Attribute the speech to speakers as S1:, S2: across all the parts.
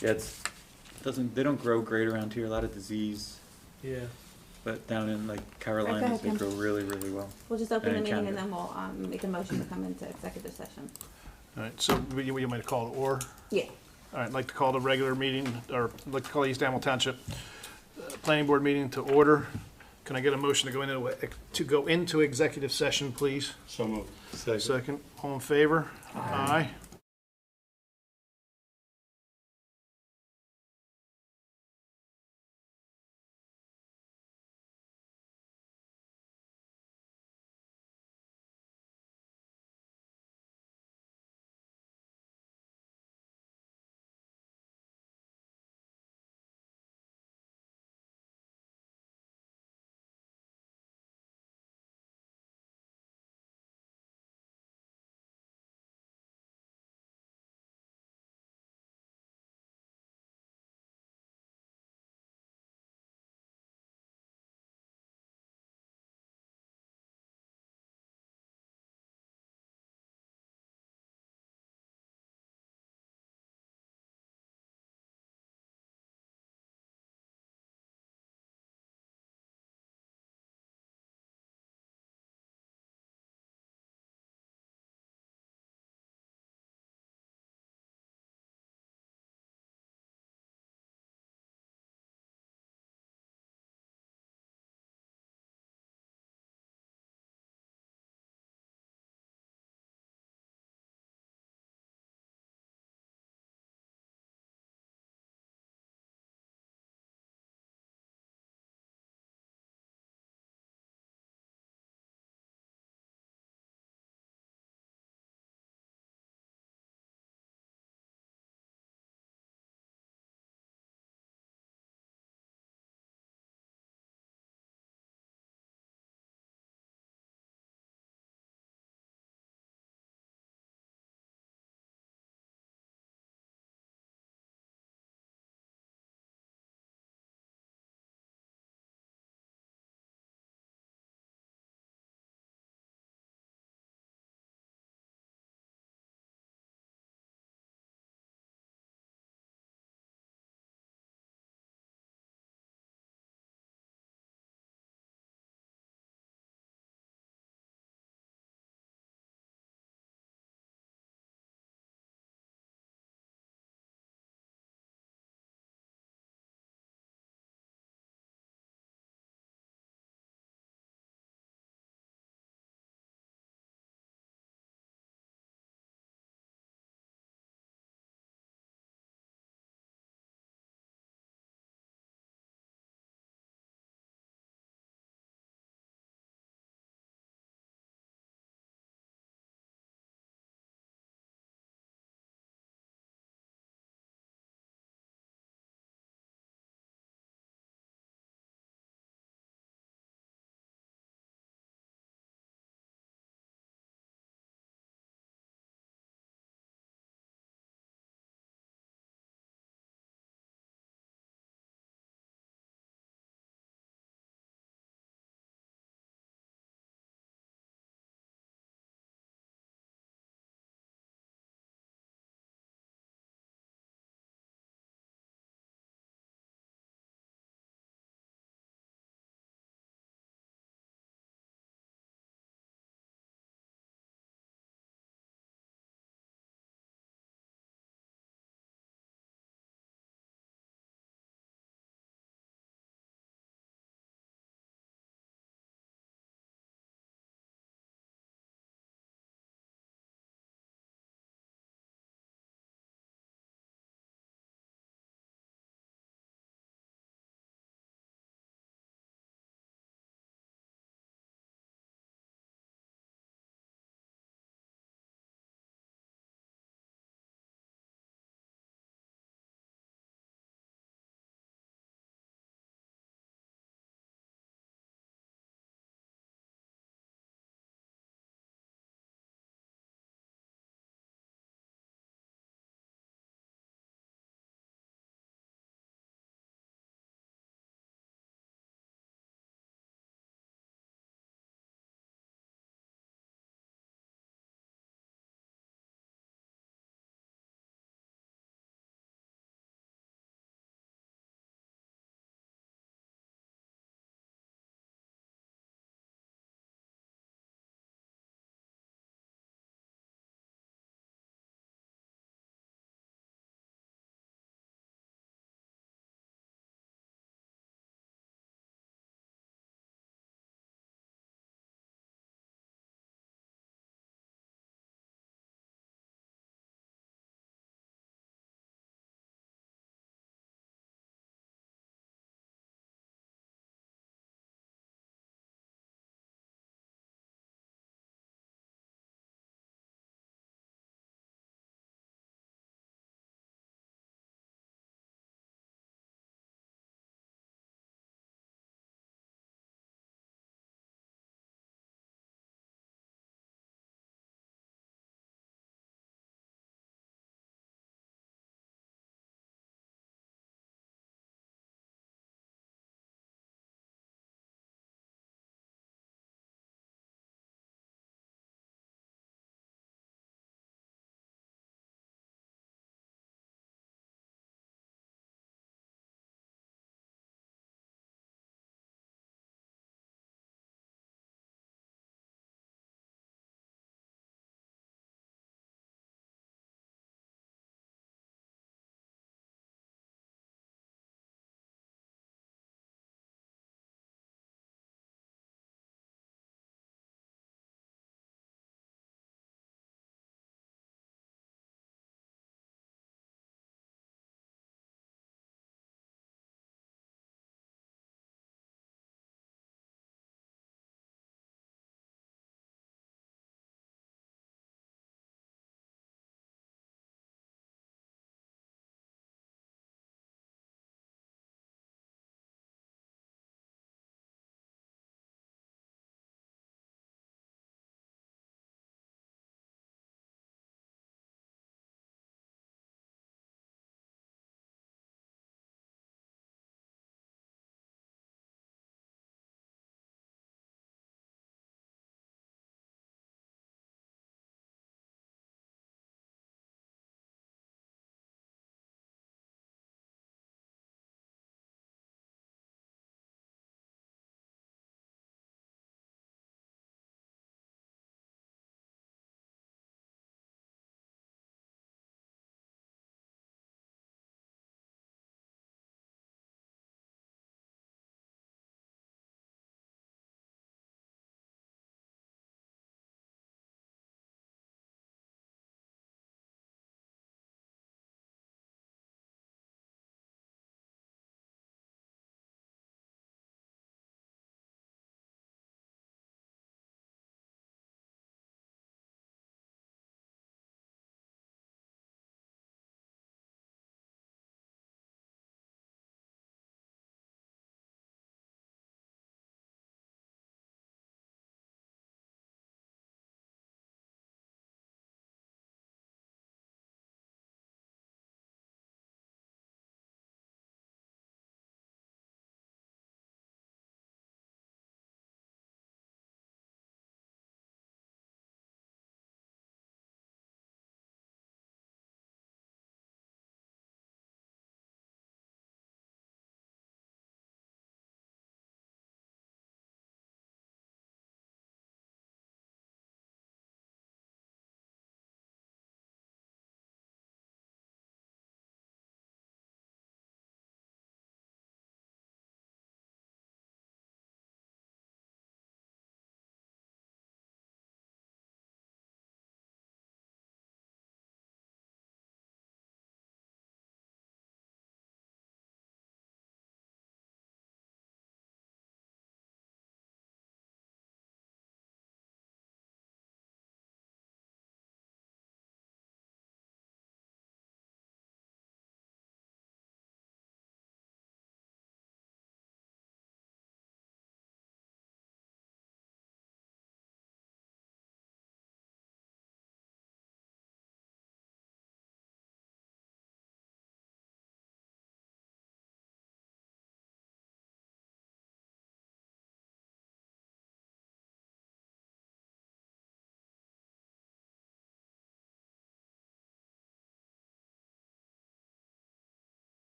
S1: Yeah, they don't grow great around here, a lot of disease,
S2: Yeah.
S1: but down in like
S3: Right,
S1: Carolinas,
S3: go ahead,
S1: they
S3: Kim.
S1: grow really, really well.
S3: We'll just open the
S1: And in
S3: meeting and
S1: Canada.
S3: then we'll make a motion to come into executive session.
S4: All right, so you might call it or?
S3: Yeah.
S4: All right, I'd like to call the regular meeting, or I'd like to call East Amwell Township Planning Board meeting to order. Can I get a motion to go into executive session, please?
S5: So moved.
S4: Second, all in favor? Aye.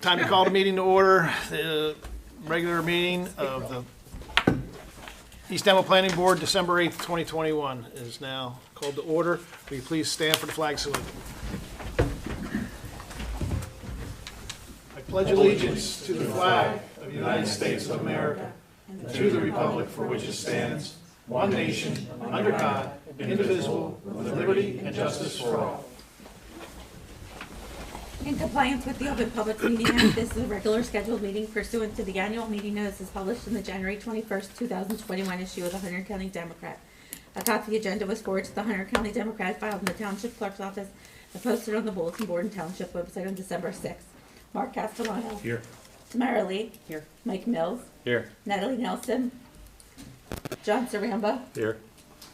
S4: Time to call the meeting to order. The regular meeting of the East Hamilton Planning Board, December 8th, 2021 is now called to order. Will you please stand for the flag salute? I pledge allegiance to the flag of the United States of America and to the republic for which it stands, one nation, under God, indivisible, with liberty and justice for all.
S3: In compliance with the Open Public Meeting Act, this is a regular scheduled meeting pursuant to the annual meeting notice as published in the January 21st, 2021 issue of the Hunter County Democrat. A copy of the agenda was forwarded to the Hunter County Democrat, filed in the Township Clerk's office, and posted on the Bulletin Board and Township website on December 6th. Mark Castellano.
S1: Here.
S3: Tamara Lee.
S1: Here.
S3: Mike Mills.
S1: Here.
S3: Natalie Nelson. John Saramba.
S1: Here.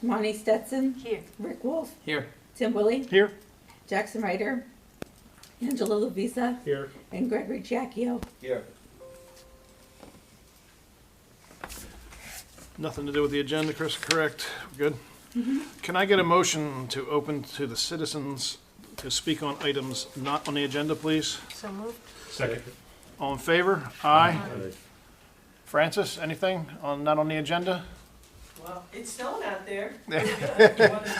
S3: Monty Stetson.
S2: Here.
S3: Rick Wolf.
S1: Here.
S3: Tim Willie.
S4: Here.
S3: Jackson Ryder. Angela Lavisa.
S4: Here.
S3: And Gregory Giacchio.
S1: Here.
S4: Nothing to do with the agenda, Chris, correct? We're good? Can I get a motion to open to the citizens to speak on items not on the agenda, please?
S2: So moved.
S1: Second.
S4: All in favor? Aye. Francis, anything on, not on the agenda?
S5: Well, it's snowing out there.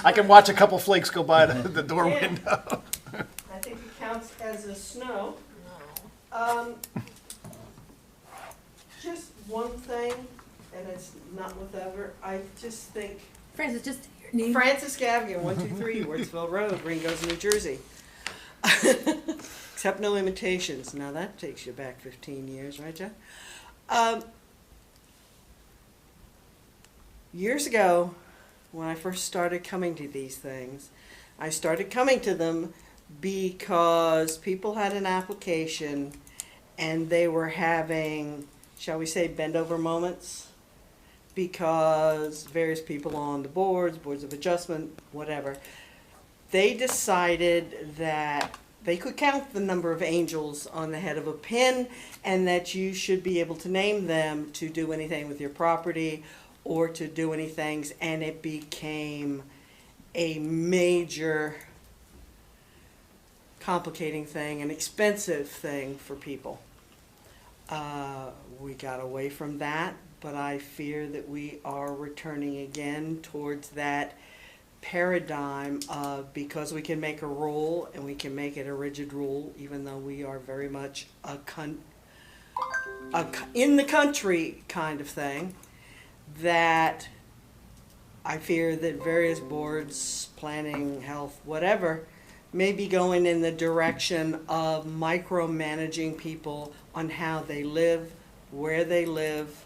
S4: I can watch a couple flakes go by the door
S5: Yeah.
S4: window.
S5: I think it counts as a snow. Just one thing, and it's not whatever, I just think
S3: Francis, just say your name.
S5: Francis Gavigan, 123 Wardsville Road, Ringo's, New Jersey. Accept no limitations. Now that takes you back 15 years, right, Jeff? Years ago, when I first started coming to these things, I started coming to them because people had an application and they were having, shall we say, bend over moments, because various people on the boards of adjustment, whatever, they decided that they could count the number of angels on the head of a pin and that you should be able to name them to do anything with your property or to do anything, and it became a major complicating thing, an expensive thing for people. We got away from that, but I fear that we are returning again towards that paradigm of, because we can make a rule and we can make it a rigid rule, even though we are very much in the country kind of thing, that I fear that various boards, planning, health, whatever, may be going in the direction of micromanaging people on how they live, where they live,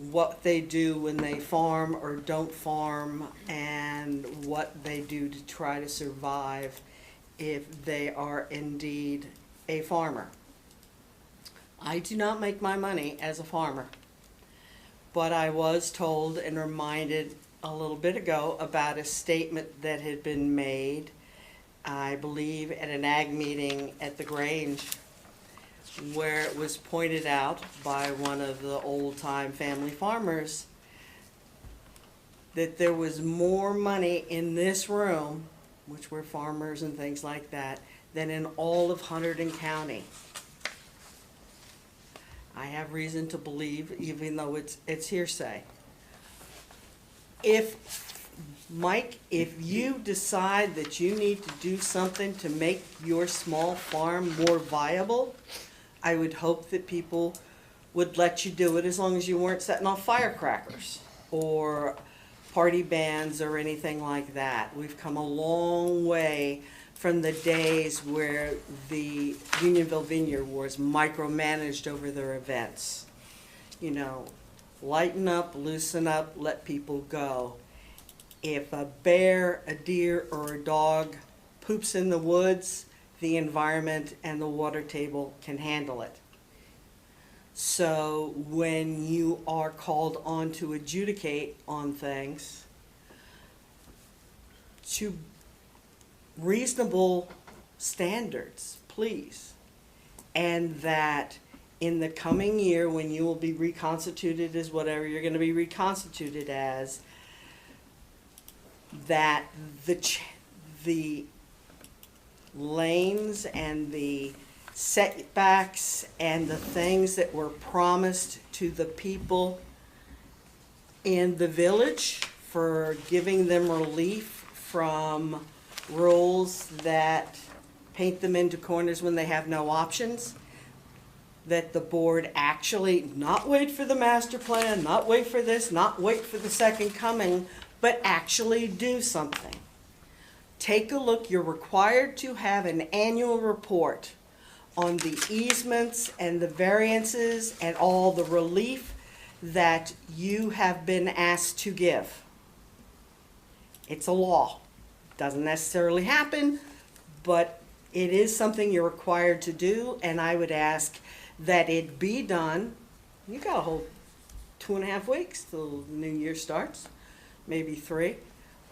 S5: what they do when they farm or don't farm, and what they do to try to survive if they are indeed a farmer. I do not make my money as a farmer, but I was told and reminded a little bit ago about a statement that had been made, I believe, at an ag meeting at the Grange, where it was pointed out by one of the old-time family farmers that there was more money in this room, which were farmers and things like that, than in all of Hunterdon County. I have reason to believe, even though it's hearsay. Mike, if you decide that you need to do something to make your small farm more viable, I would hope that people would let you do it as long as you weren't setting off firecrackers or party bands or anything like that. We've come a long way from the days where the Unionville Vineyard was micromanaged over their events. You know, lighten up, loosen up, let people go. If a bear, a deer, or a dog poops in the woods, the environment and the water table can handle it. So when you are called on to adjudicate on things, to reasonable standards, please. And that in the coming year, when you will be reconstituted as whatever you're going to be reconstituted as, that the lanes and the setbacks and the things that were promised to the people in the village for giving them relief from rules that paint them into corners when they have no options, that the board actually not wait for the master plan, not wait for this, not wait for the second coming, but actually do something. Take a look. You're required to have an annual report on the easements and the variances and all the relief that you have been asked to give. It's a law. Doesn't necessarily happen, but it is something you're required to do, and I would ask that it be done. You got a whole 2.5 weeks till the new year starts, maybe 3,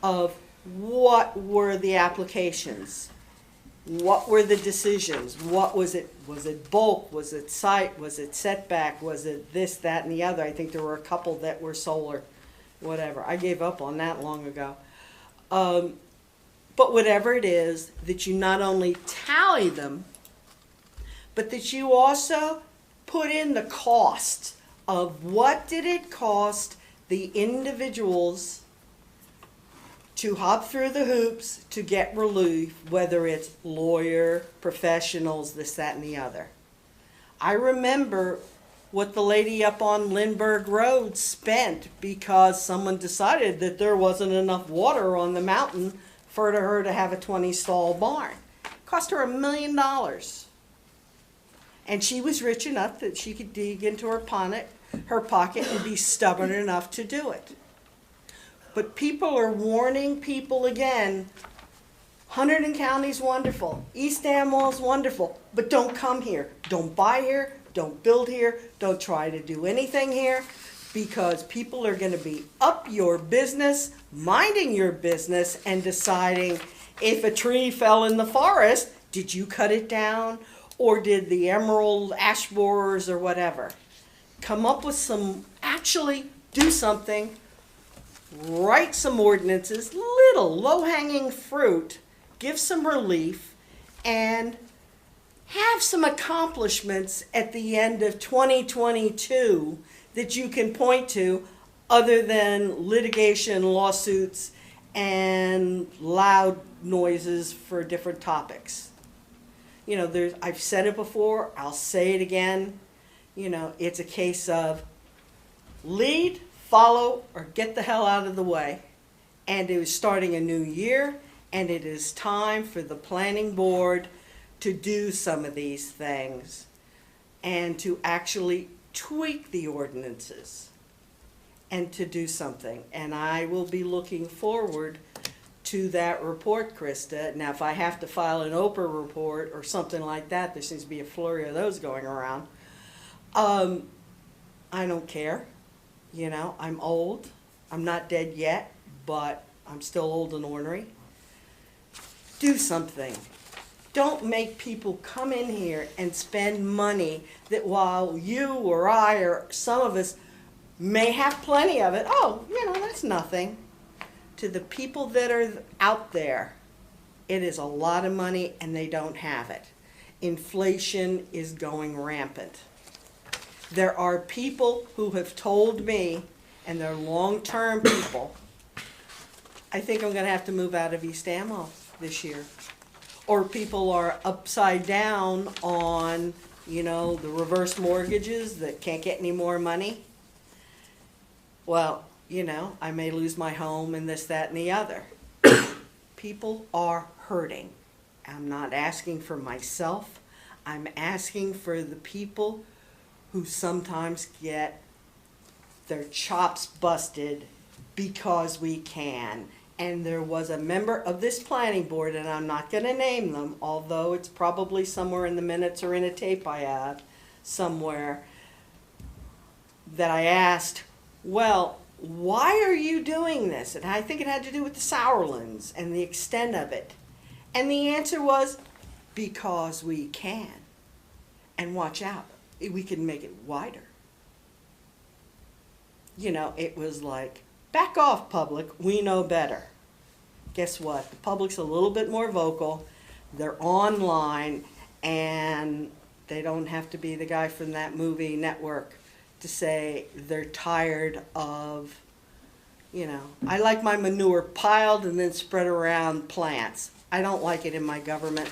S5: of what were the applications? What were the decisions? What was it? Was it bulk? Was it site? Was it setback? Was it this, that, and the other? I think there were a couple that were solar, whatever. I gave up on that long ago. But whatever it is, that you not only tally them, but that you also put in the cost of what did it cost the individuals to hop through the hoops to get relief, whether it's lawyer, professionals, this, that, and the other. I remember what the lady up on Lindbergh Road spent because someone decided that there wasn't enough water on the mountain for her to have a 20-stall barn. It cost her $1 million. And she was rich enough that she could dig into her pocket and be stubborn enough to do it. But people are warning people again, Hunterdon County's wonderful, East Amwell's wonderful, but don't come here. Don't buy here, don't build here, don't try to do anything here, because people are going to be up your business, minding your business, and deciding if a tree fell in the forest, did you cut it down, or did the emerald ash borers or whatever? Come up with some, actually do something. Write some ordinances, little low-hanging fruit, give some relief, and have some accomplishments at the end of 2022 that you can point to other than litigation, lawsuits, and loud noises for different topics. You know, I've said it before, I'll say it again. You know, it's a case of lead, follow, or get the hell out of the way. And it is starting a new year, and it is time for the planning board to do some of these things and to actually tweak the ordinances and to do something. And I will be looking forward to that report, Krista. Now, if I have to file an Oprah report or something like that, there seems to be a flurry of those going around. I don't care. You know, I'm old. I'm not dead yet, but I'm still old and ornery. Do something. Don't make people come in here and spend money that while you or I or some of us may have plenty of it, oh, you know, that's nothing. To the people that are out there, it is a lot of money and they don't have it. Inflation is going rampant. There are people who have told me, and they're long-term people, I think I'm going to have to move out of East Amwell this year. Or people are upside down on, you know, the reverse mortgages that can't get any more money. Well, you know, I may lose my home and this, that, and the other. People are hurting. I'm not asking for myself. I'm asking for the people who sometimes get their chops busted because we can. And there was a member of this planning board, and I'm not going to name them, although it's probably somewhere in the minutes or in a tape I have somewhere, that I asked, well, why are you doing this? And I think it had to do with the Sourlands and the extent of it. And the answer was, because we can. And watch out, we can make it wider. You know, it was like, back off, public, we know better. Guess what? The public's a little bit more vocal. They're online, And they don't have to be the guy from that movie network to say they're tired of, I like my manure piled and then spread around plants. I don't like it in my government.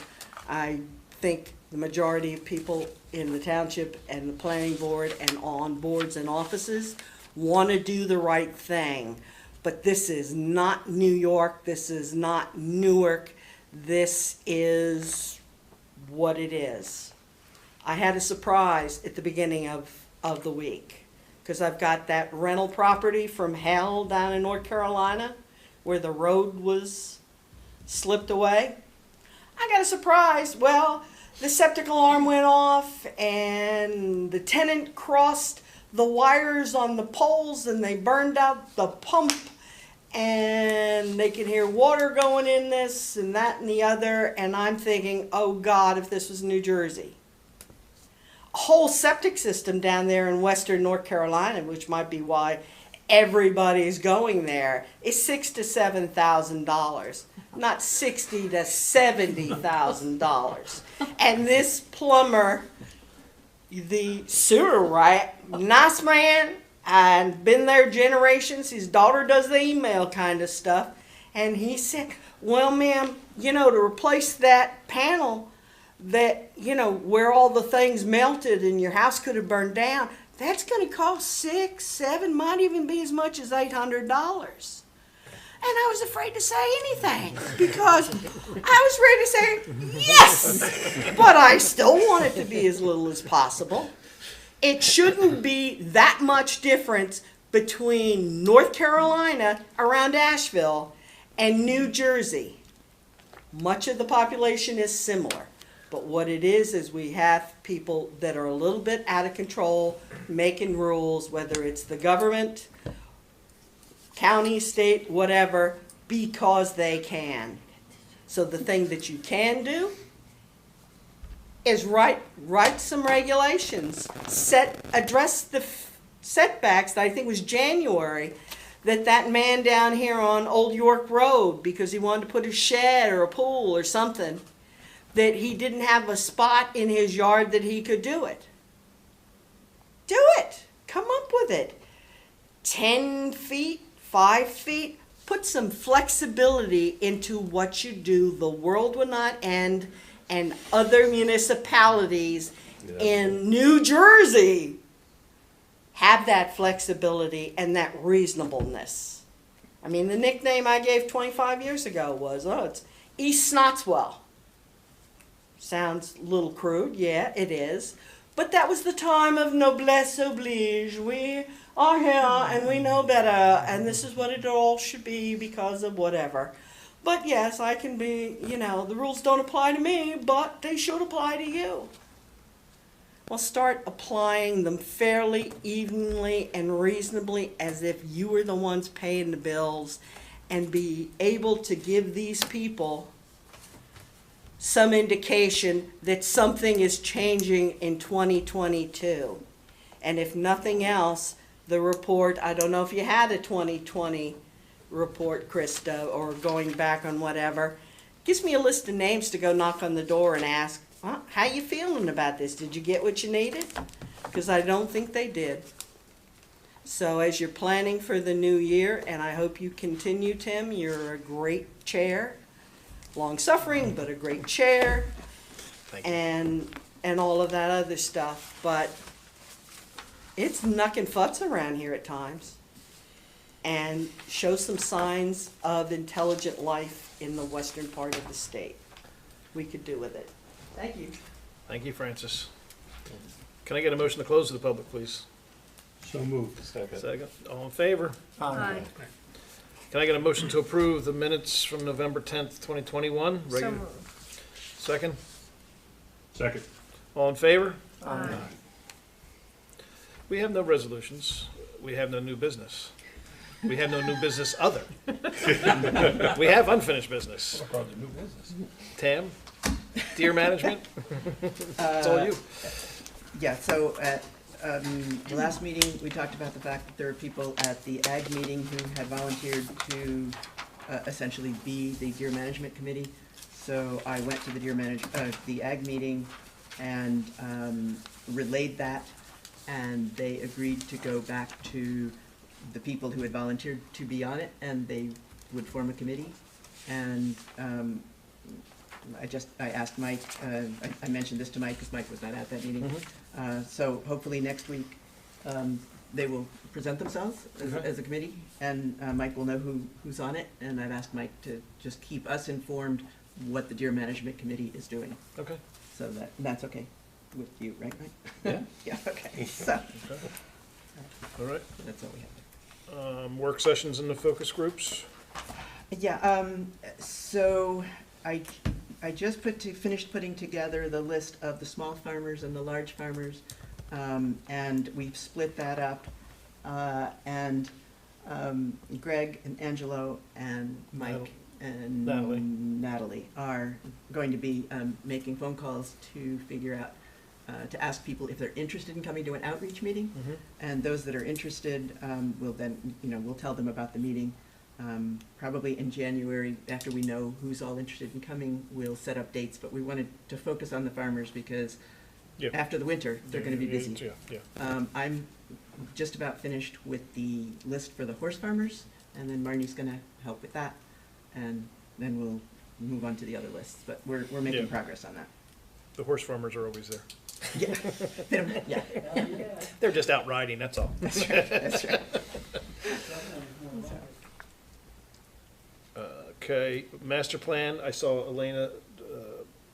S5: I think the majority of people in the township and the planning board and on boards and offices want to do the right thing. But this is not New York. This is not Newark. This is what it is. I had a surprise at the beginning of the week because I've got that rental property from hell down in North Carolina where the road was slipped away. I got a surprise. Well, the septic alarm went off and the tenant crossed the wires on the poles and they burned out the pump and they can hear water going in this and that and the other. And I'm thinking, oh God, if this was New Jersey. A whole septic system down there in western North Carolina, which might be why everybody's going there, is $6,000 to $7,000, not $60,000 to $70,000. And this plumber, the sewer right, nice man, and been there generations. His daughter does the email kind of stuff, and he said, "Well, ma'am, to replace that panel." That, where all the things melted and your house could have burned down, that's going to cost $600, $700, might even be as much as $800. And I was afraid to say anything because I was ready to say yes, but I still want it to be as little as possible. It shouldn't be that much difference between North Carolina around Asheville and New Jersey. Much of the population is similar. But what it is we have people that are a little bit out of control, making rules, whether it's the government, county, state, whatever, because they can. So the thing that you can do is write some regulations, address the setbacks that I think was January, that man down here on Old York Road, because he wanted to put a shed or a pool or something, that he didn't have a spot in his yard that he could do it. Do it. Come up with it. 10 feet, 5 feet. Put some flexibility into what you do. The world will not end, and other municipalities in New Jersey have that flexibility and that reasonableness. I mean, the nickname I gave 25 years ago was, it's East Snotswell. Sounds a little crude, yeah, it is. But that was the time of noblesse oblige. We are here and we know better, and this is what it all should be because of whatever. But yes, I can be, the rules don't apply to me, but they should apply to you. Well, start applying them fairly, evenly, and reasonably as if you were the ones paying the bills, and be able to give these people some indication that something is changing in 2022. And if nothing else, the report, I don't know if you had a 2020 report, Krista, or going back on whatever, gives me a list of names to go knock on the door and ask, how you feeling about this? Did you get what you needed? Because I don't think they did. So as you're planning for the new year, and I hope you continue, Tim, you're a great chair. Long-suffering, but a great chair, and all of that other stuff. But it's knuck and futz around here at times, and show some signs of intelligent life in the western part of the state. We could do with it. Thank you.
S4: Thank you, Francis. Can I get a motion to close to the public, please?
S2: So moved.
S4: Second. All in favor?
S6: Aye.
S4: Can I get a motion to approve the minutes from November 10th, 2021?
S6: So moved.
S4: Second.
S2: Second.
S4: All in favor?
S6: Aye.
S4: We have no resolutions. We have no new business. We have no new business other. We have unfinished business.
S2: Probably new business.
S4: Tam, deer management, it's all you.
S7: Yeah, so at the last meeting, we talked about the fact that there were people at the ag meeting who had volunteered to essentially be the deer management committee. So I went to the the ag meeting and relayed that, and they agreed to go back to the people who had volunteered to be on it, and they would form a committee. And I asked Mike, I mentioned this to Mike because Mike was not at that meeting. So hopefully next week, they will present themselves as a committee, and Mike will know who's on it, and I've asked Mike to just keep us informed what the Deer Management Committee is doing.
S6: Okay.
S7: So that's okay with you, right, Mike?
S6: Yeah.
S7: Yeah, okay, so,
S6: All right.
S7: that's all we have.
S6: Work sessions in the focus groups.
S7: Yeah, so I just finished putting together the list of the small farmers and the large farmers, and we've split that up. And Greg and Angelo and Mike and Natalie are going to be making phone calls to figure out, to ask people if they're interested in coming to an outreach meeting. And those that are interested, will then, we'll tell them about the meeting. Probably in January, after we know who's all interested in coming, we'll set up dates, but we wanted to focus on the farmers because
S6: Yep.
S7: after the winter, they're gonna be busy.
S6: Yeah.
S7: I'm just about finished with the list for the horse farmers, and then Marnie's gonna help with that, and then we'll move on to the other lists, but we're making
S6: Yeah.
S7: progress on that.
S6: The horse farmers are always there.
S7: Yeah, they don't, yeah,
S6: They're just out riding, that's all.
S7: that's right, that's right.
S6: Okay, master plan, I saw Elena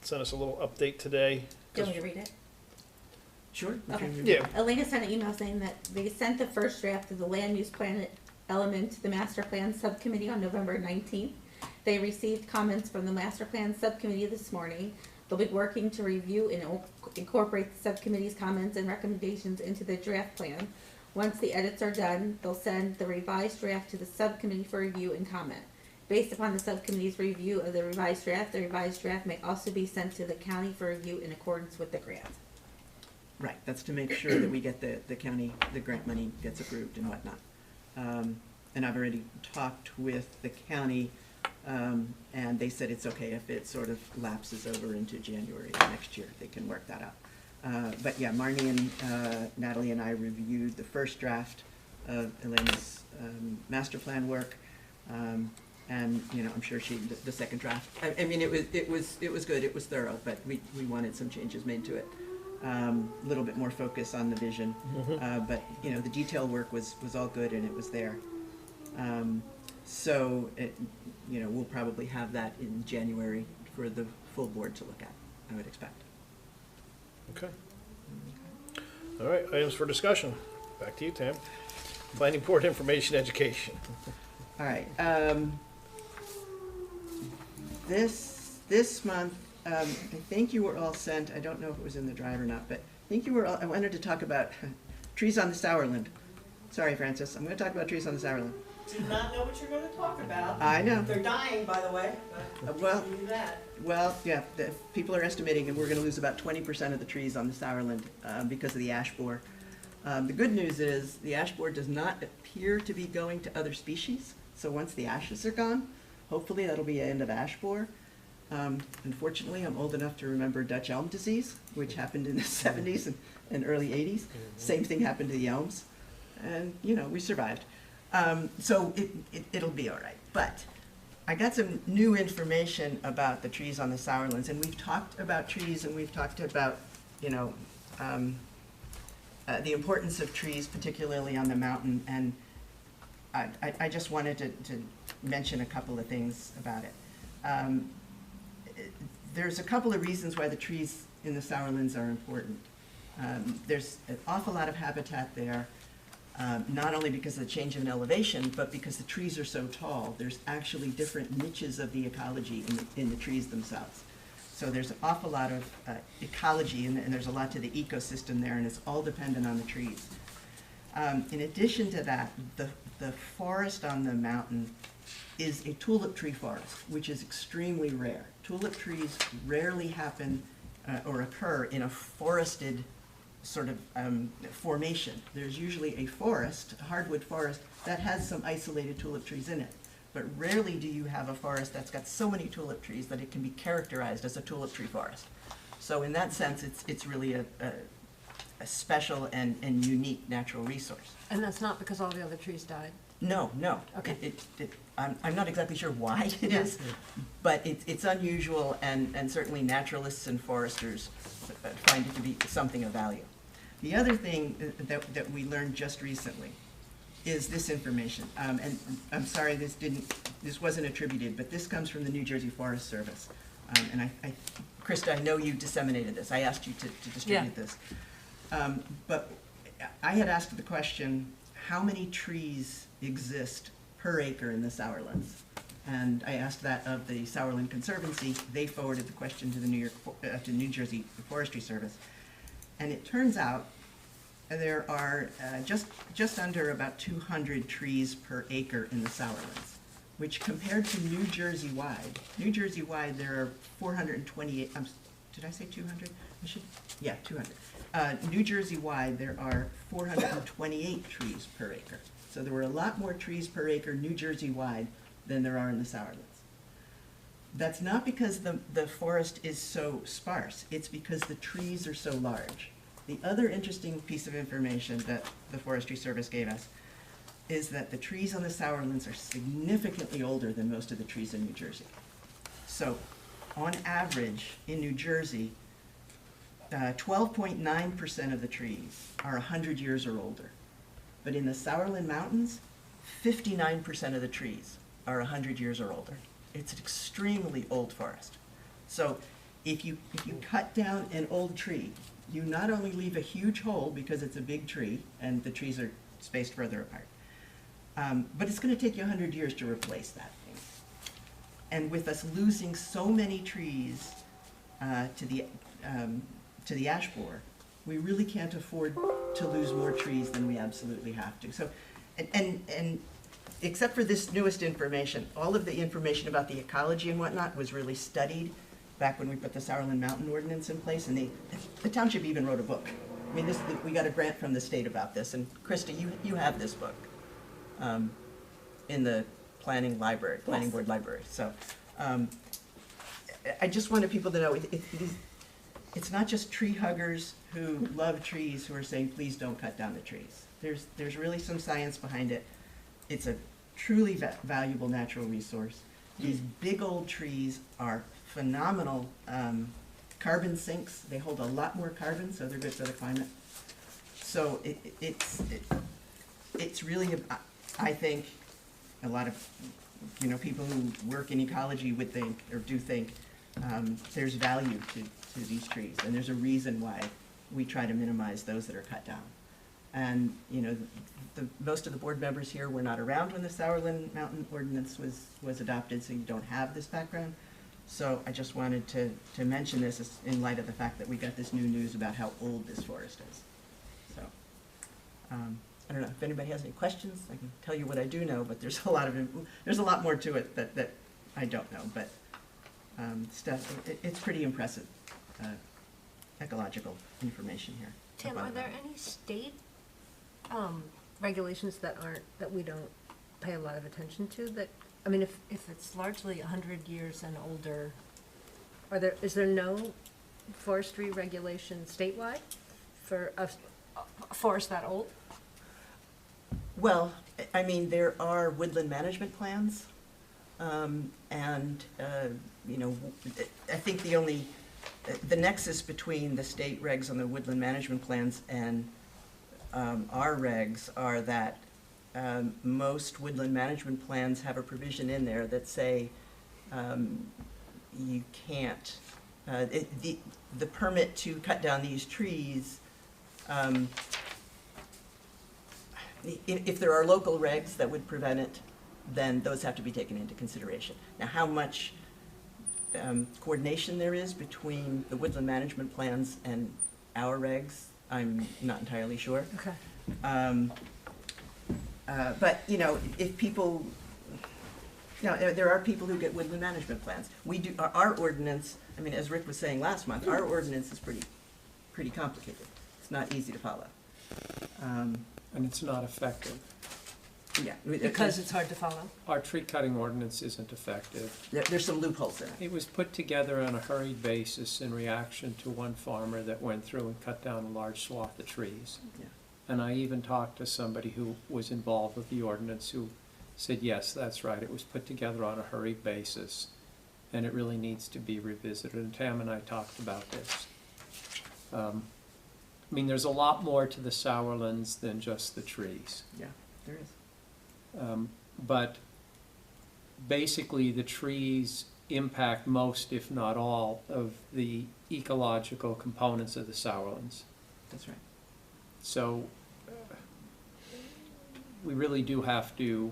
S6: sent us a little update today.
S3: Do you want me to read it?
S7: Sure.
S3: Okay.
S6: Yeah,
S3: Elena sent an email saying that they sent the first draft of the land use plan element to the master plan subcommittee on November 19th. They received comments from the master plan subcommittee this morning. They'll be working to review and incorporate the subcommittee's comments and recommendations into the draft plan. Once the edits are done, they'll send the revised draft to the subcommittee for review and comment. Based upon the subcommittee's review of the revised draft may also be sent to the county for review in accordance with the grant.
S7: Right, that's to make sure that we get the county, the grant money gets approved and whatnot. And I've already talked with the county, and they said it's okay if it sort of lapses over into January of next year, they can work that out. But yeah, Marnie and Natalie and I reviewed the first draft of Elena's master plan work. And, I'm sure the second draft, I mean, it was good, it was thorough, but we wanted some changes made to it. A little bit more focus on the vision, but, the detail work was all good and it was there. So, we'll probably have that in January for the full board to look at, I would expect.
S6: okay. All right, items for discussion. Back to you, Tam. Planning board information education.
S7: All right, this month, I think you were all sent, I don't know if it was in the drive or not, but I think you were all, I wanted to talk about trees on the Sourland. Sorry, Francis, I'm gonna talk about trees on the Sourland.
S5: Do not know what you're gonna talk about.
S7: I know.
S5: They're dying, by the way, but
S7: Well,
S5: you knew that.
S7: well, yeah, the people are estimating, and we're gonna lose about 20% of the trees on the Sourland, because of the ash borer. The good news is, the ash borer does not appear to be going to other species, so once the ashes are gone, hopefully that'll be the end of ash borer. Unfortunately, I'm old enough to remember Dutch elm disease, which happened in the 70s and early 80s. Same thing happened to the elms, and, we survived. So it'll be all right. But I got some new information about the trees on the Sourlands, and we've talked about trees, and we've talked about, the importance of trees, particularly on the mountain, and I just wanted to mention a couple of things about it. There's a couple of reasons why the trees in the Sourlands are important. There's an awful lot of habitat there, not only because of the change in elevation, but because the trees are so tall. There's actually different niches of the ecology in the trees themselves. So there's an awful lot of ecology, and there's a lot to the ecosystem there, and it's all dependent on the trees. In addition to that, the forest on the mountain is a tulip tree forest, which is extremely rare. Tulip trees rarely happen or occur in a forested sort of formation. There's usually a forest, a hardwood forest, that has some isolated tulip trees in it. but rarely do you have a forest that's got so many tulip trees that it can be characterized as a tulip tree forest. So in that sense, it's really a special and unique natural resource.
S8: And that's not because all the other trees died?
S7: No, no.
S8: Okay.
S7: I'm not exactly sure why it is, but it's unusual, and certainly naturalists and foresters find it to be something of value. The other thing that we learned just recently is this information, and I'm sorry this wasn't attributed, but this comes from the New Jersey Forest Service. And Krista, I know you disseminated this. I asked you to distribute this. But I had asked the question, how many trees exist per acre in the Sourlands? And I asked that of the Sourland Conservancy. They forwarded the question to the New Jersey Forestry Service. And it turns out there are just under about 200 trees per acre in the Sourlands, which compared to New Jersey-wide, there are 428, did I say 200? Yeah, 200. New Jersey-wide, there are 428 trees per acre. So there were a lot more trees per acre New Jersey-wide than there are in the Sourlands. That's not because the forest is so sparse, it's because the trees are so large. The other interesting piece of information that the Forestry Service gave us is that the trees on the Sourlands are significantly older than most of the trees in New Jersey. So, on average, in New Jersey, 12.9% of the trees are 100 years or older. But in the Sourland Mountains, 59% of the trees are 100 years or older. It's an extremely old forest. So, if you cut down an old tree, you not only leave a huge hole because it's a big tree and the trees are spaced further apart, but it's going to take you 100 years to replace that thing. And with us losing so many trees to the ash borer, we really can't afford to lose more trees than we absolutely have to. So, and except for this newest information, all of the information about the ecology and whatnot was really studied back when we put the Sourland Mountain Ordinance in place, and the township even wrote a book. I mean, we got a grant from the state about this, and Krista, you have this book in the planning board library. So I just wanted people to know it's not just tree huggers who love trees who are saying, please don't cut down the trees. There's really some science behind it. It's a truly valuable natural resource. These big old trees are phenomenal carbon sinks. They hold a lot more carbon, so they're good for the climate. So it's really, I think, a lot of people who work in ecology would think, or do think, there's value to these trees, and there's a reason why we try to minimize those that are cut down. And most of the board members here were not around when the Sourland Mountain Ordinance was adopted, so you don't have this background. So I just wanted to mention this in light of the fact that we got this new news about how old this forest is. So I don't know if anybody has any questions. I can tell you what I do know, but there's a lot more to it that I don't know. But it's pretty impressive ecological information here.
S8: Tim, are there any state regulations that we don't pay a lot of attention to? That, I mean, if it's largely 100 years and older, is there no forestry regulation statewide for a forest that old?
S7: Well, I mean, there are woodland management plans, and I think the nexus between the state regs on the woodland management plans and our regs are that most woodland management plans have a provision in there that say you can't, the permit to cut down these trees, if there are local regs that would prevent it, then those have to be taken into consideration. Now, how much coordination there is between the woodland management plans and our regs, I'm not entirely sure.
S8: Okay.
S7: But, if people, there are people who get woodland management plans. We do, our ordinance, I mean, as Rick was saying last month, our ordinance is pretty complicated. It's not easy to follow.
S1: And it's not effective.
S7: Yeah.
S8: Because it's hard to follow?
S9: Our tree cutting ordinance isn't effective.
S7: There's some loopholes in it.
S9: It was put together on a hurried basis in reaction to one farmer that went through and cut down a large swath of trees.
S7: Yeah.
S9: And I even talked to somebody who was involved with the ordinance who said, yes, that's right, it was put together on a hurried basis, and it really needs to be revisited. And Tam and I talked about this. I mean, there's a lot more to the Sourlands than just the trees.
S7: Yeah, there is.
S9: But basically, the trees impact most, if not all, of the ecological components of the Sourlands.
S7: That's right.
S9: So we really do have to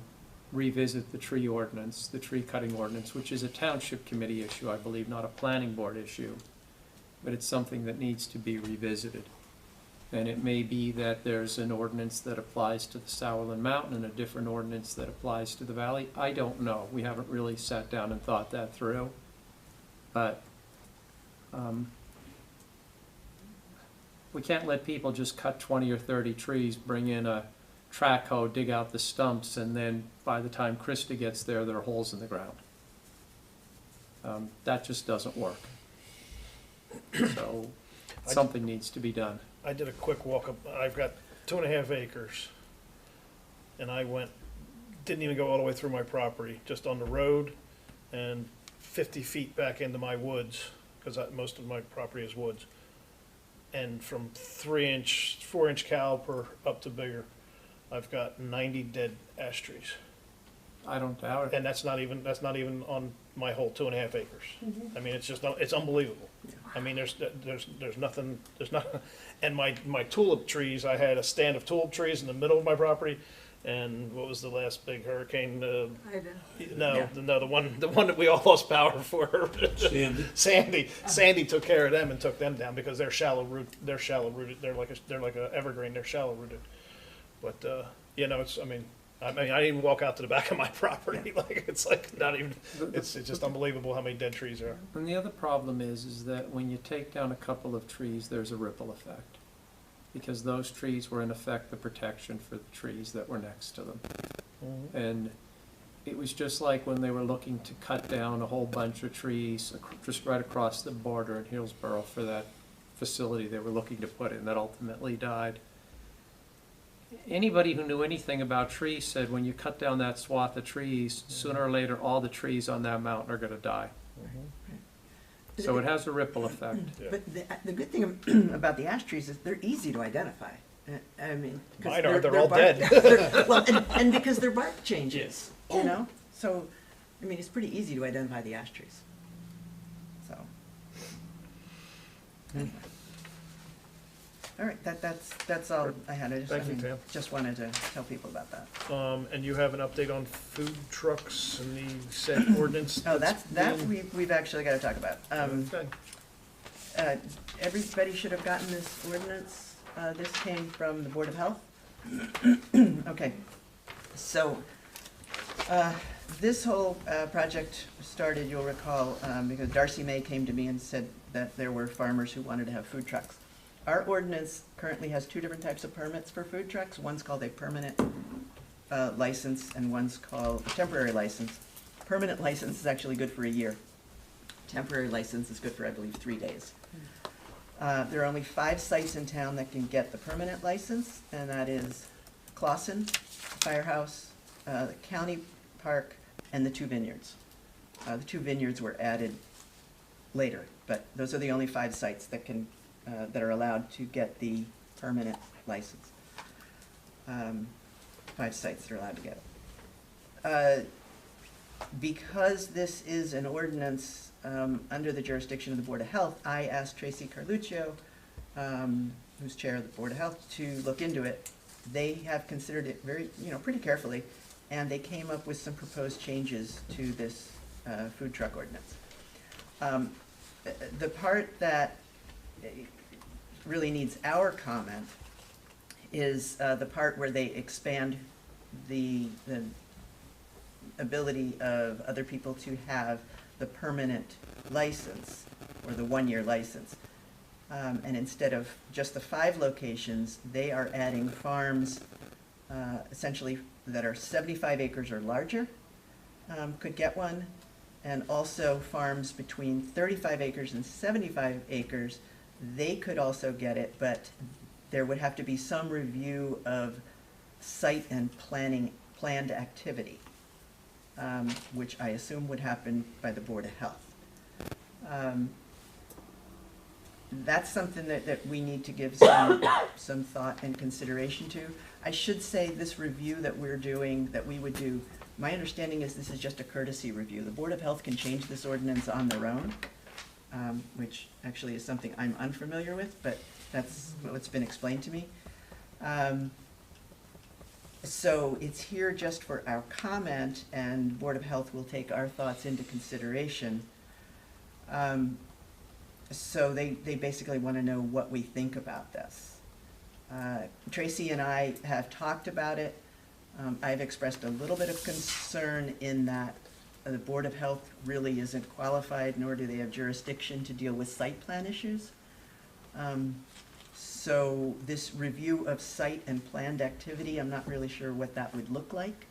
S9: revisit the tree ordinance, the tree cutting ordinance, which is a township committee issue, I believe, not a planning board issue. But it's something that needs to be revisited. And it may be that there's an ordinance that applies to the Sourland Mountain and a different ordinance that applies to the valley. I don't know. We haven't really sat down and thought that through. But we can't let people just cut 20 or 30 trees, bring in a track hoe, dig out the stumps, and then by the time Krista gets there, there are holes in the ground. That just doesn't work. So something needs to be done.
S6: I did a quick walk up, I've got 2.5 acres, and I didn't even go all the way through my property, just on the road, and 50 feet back into my woods, because most of my property is woods. And from 4-inch caliper up to bigger, I've got 90 dead ash trees.
S9: I don't doubt it.
S6: And that's not even on my whole 2.5 acres. I mean, it's just, it's unbelievable. I mean, there's nothing, and my tulip trees, I had a stand of tulip trees in the middle of my property, and what was the last big hurricane?
S8: I
S6: No, the one that we all lost power for. Sandy took care of them and took them down because they're shallow rooted. They're like a evergreen. They're shallow rooted. But you know, I didn't even walk out to the back of my property. Like it's like not even. It's just unbelievable how many dead trees there are.
S9: And the other problem is that when you take down a couple of trees, there's a ripple effect. Because those trees were in effect the protection for the trees that were next to them. And it was just like when they were looking to cut down a whole bunch of trees just right across the border in Hillsborough for that facility they were looking to put in that ultimately died. Anybody who knew anything about trees said when you cut down that swath of trees, sooner or later all the trees on that mountain are going to die. So it has a ripple effect.
S6: Yeah.
S7: But the good thing about the ash trees is they're easy to identify. I mean, 'cause
S6: Mine are, they're all
S7: bark-
S6: dead.
S7: Well, and because their bark changes, you know? So, I mean, it's pretty easy to identify the ash trees. So. Anyway. All right, that's all I had.
S6: Thank you, Tam.
S7: Just wanted to tell people about that.
S6: And you have an update on food trucks and the said ordinance?
S7: Oh, that
S6: being-
S7: we've actually got to talk about.
S6: Okay.
S7: Everybody should have gotten this ordinance. This came from the Board of Health. Okay, so this whole project started, you'll recall, because Darcy May came to me and said that there were farmers who wanted to have food trucks. Our ordinance currently has 2 different types of permits for food trucks. One's called a permanent license and one's called a temporary license. Permanent license is actually good for a year. Temporary license is good for, I believe, 3 days. There are only 5 sites in town that can get the permanent license, and that is Clausen, Firehouse, the County Park, and the 2 vineyards. The 2 vineyards were added later, but those are the only 5 sites that can that are allowed to get the permanent license. 5 sites that are allowed to get it. Because this is an ordinance under the jurisdiction of the Board of Health, I asked Tracy Carluccio, who's chair of the Board of Health, to look into it. They have considered it very, pretty carefully, and they came up with some proposed changes to this food truck ordinance. The part that really needs our comment is the part where they expand the ability of other people to have the permanent license or the 1-year license. And instead of just the 5 locations, they are adding farms, essentially that are 75 acres or larger could get one, and also farms between 35 acres and 75 acres, they could also get it, but there would have to be some review of site and planned activity, which I assume would happen by the Board of Health. That's something that we need to give some thought and consideration to. I should say this review that we're doing, that we would do, my understanding is this is just a courtesy review. The Board of Health can change this ordinance on their own, which actually is something I'm unfamiliar with, but that's what's been explained to me. So it's here just for our comment, and Board of Health will take our thoughts into consideration. So they basically want to know what we think about this. Tracy and I have talked about it. I've expressed a little bit of concern in that the Board of Health really isn't qualified, nor do they have jurisdiction to deal with site plan issues. So this review of site and planned activity, I'm not really sure what that would look like.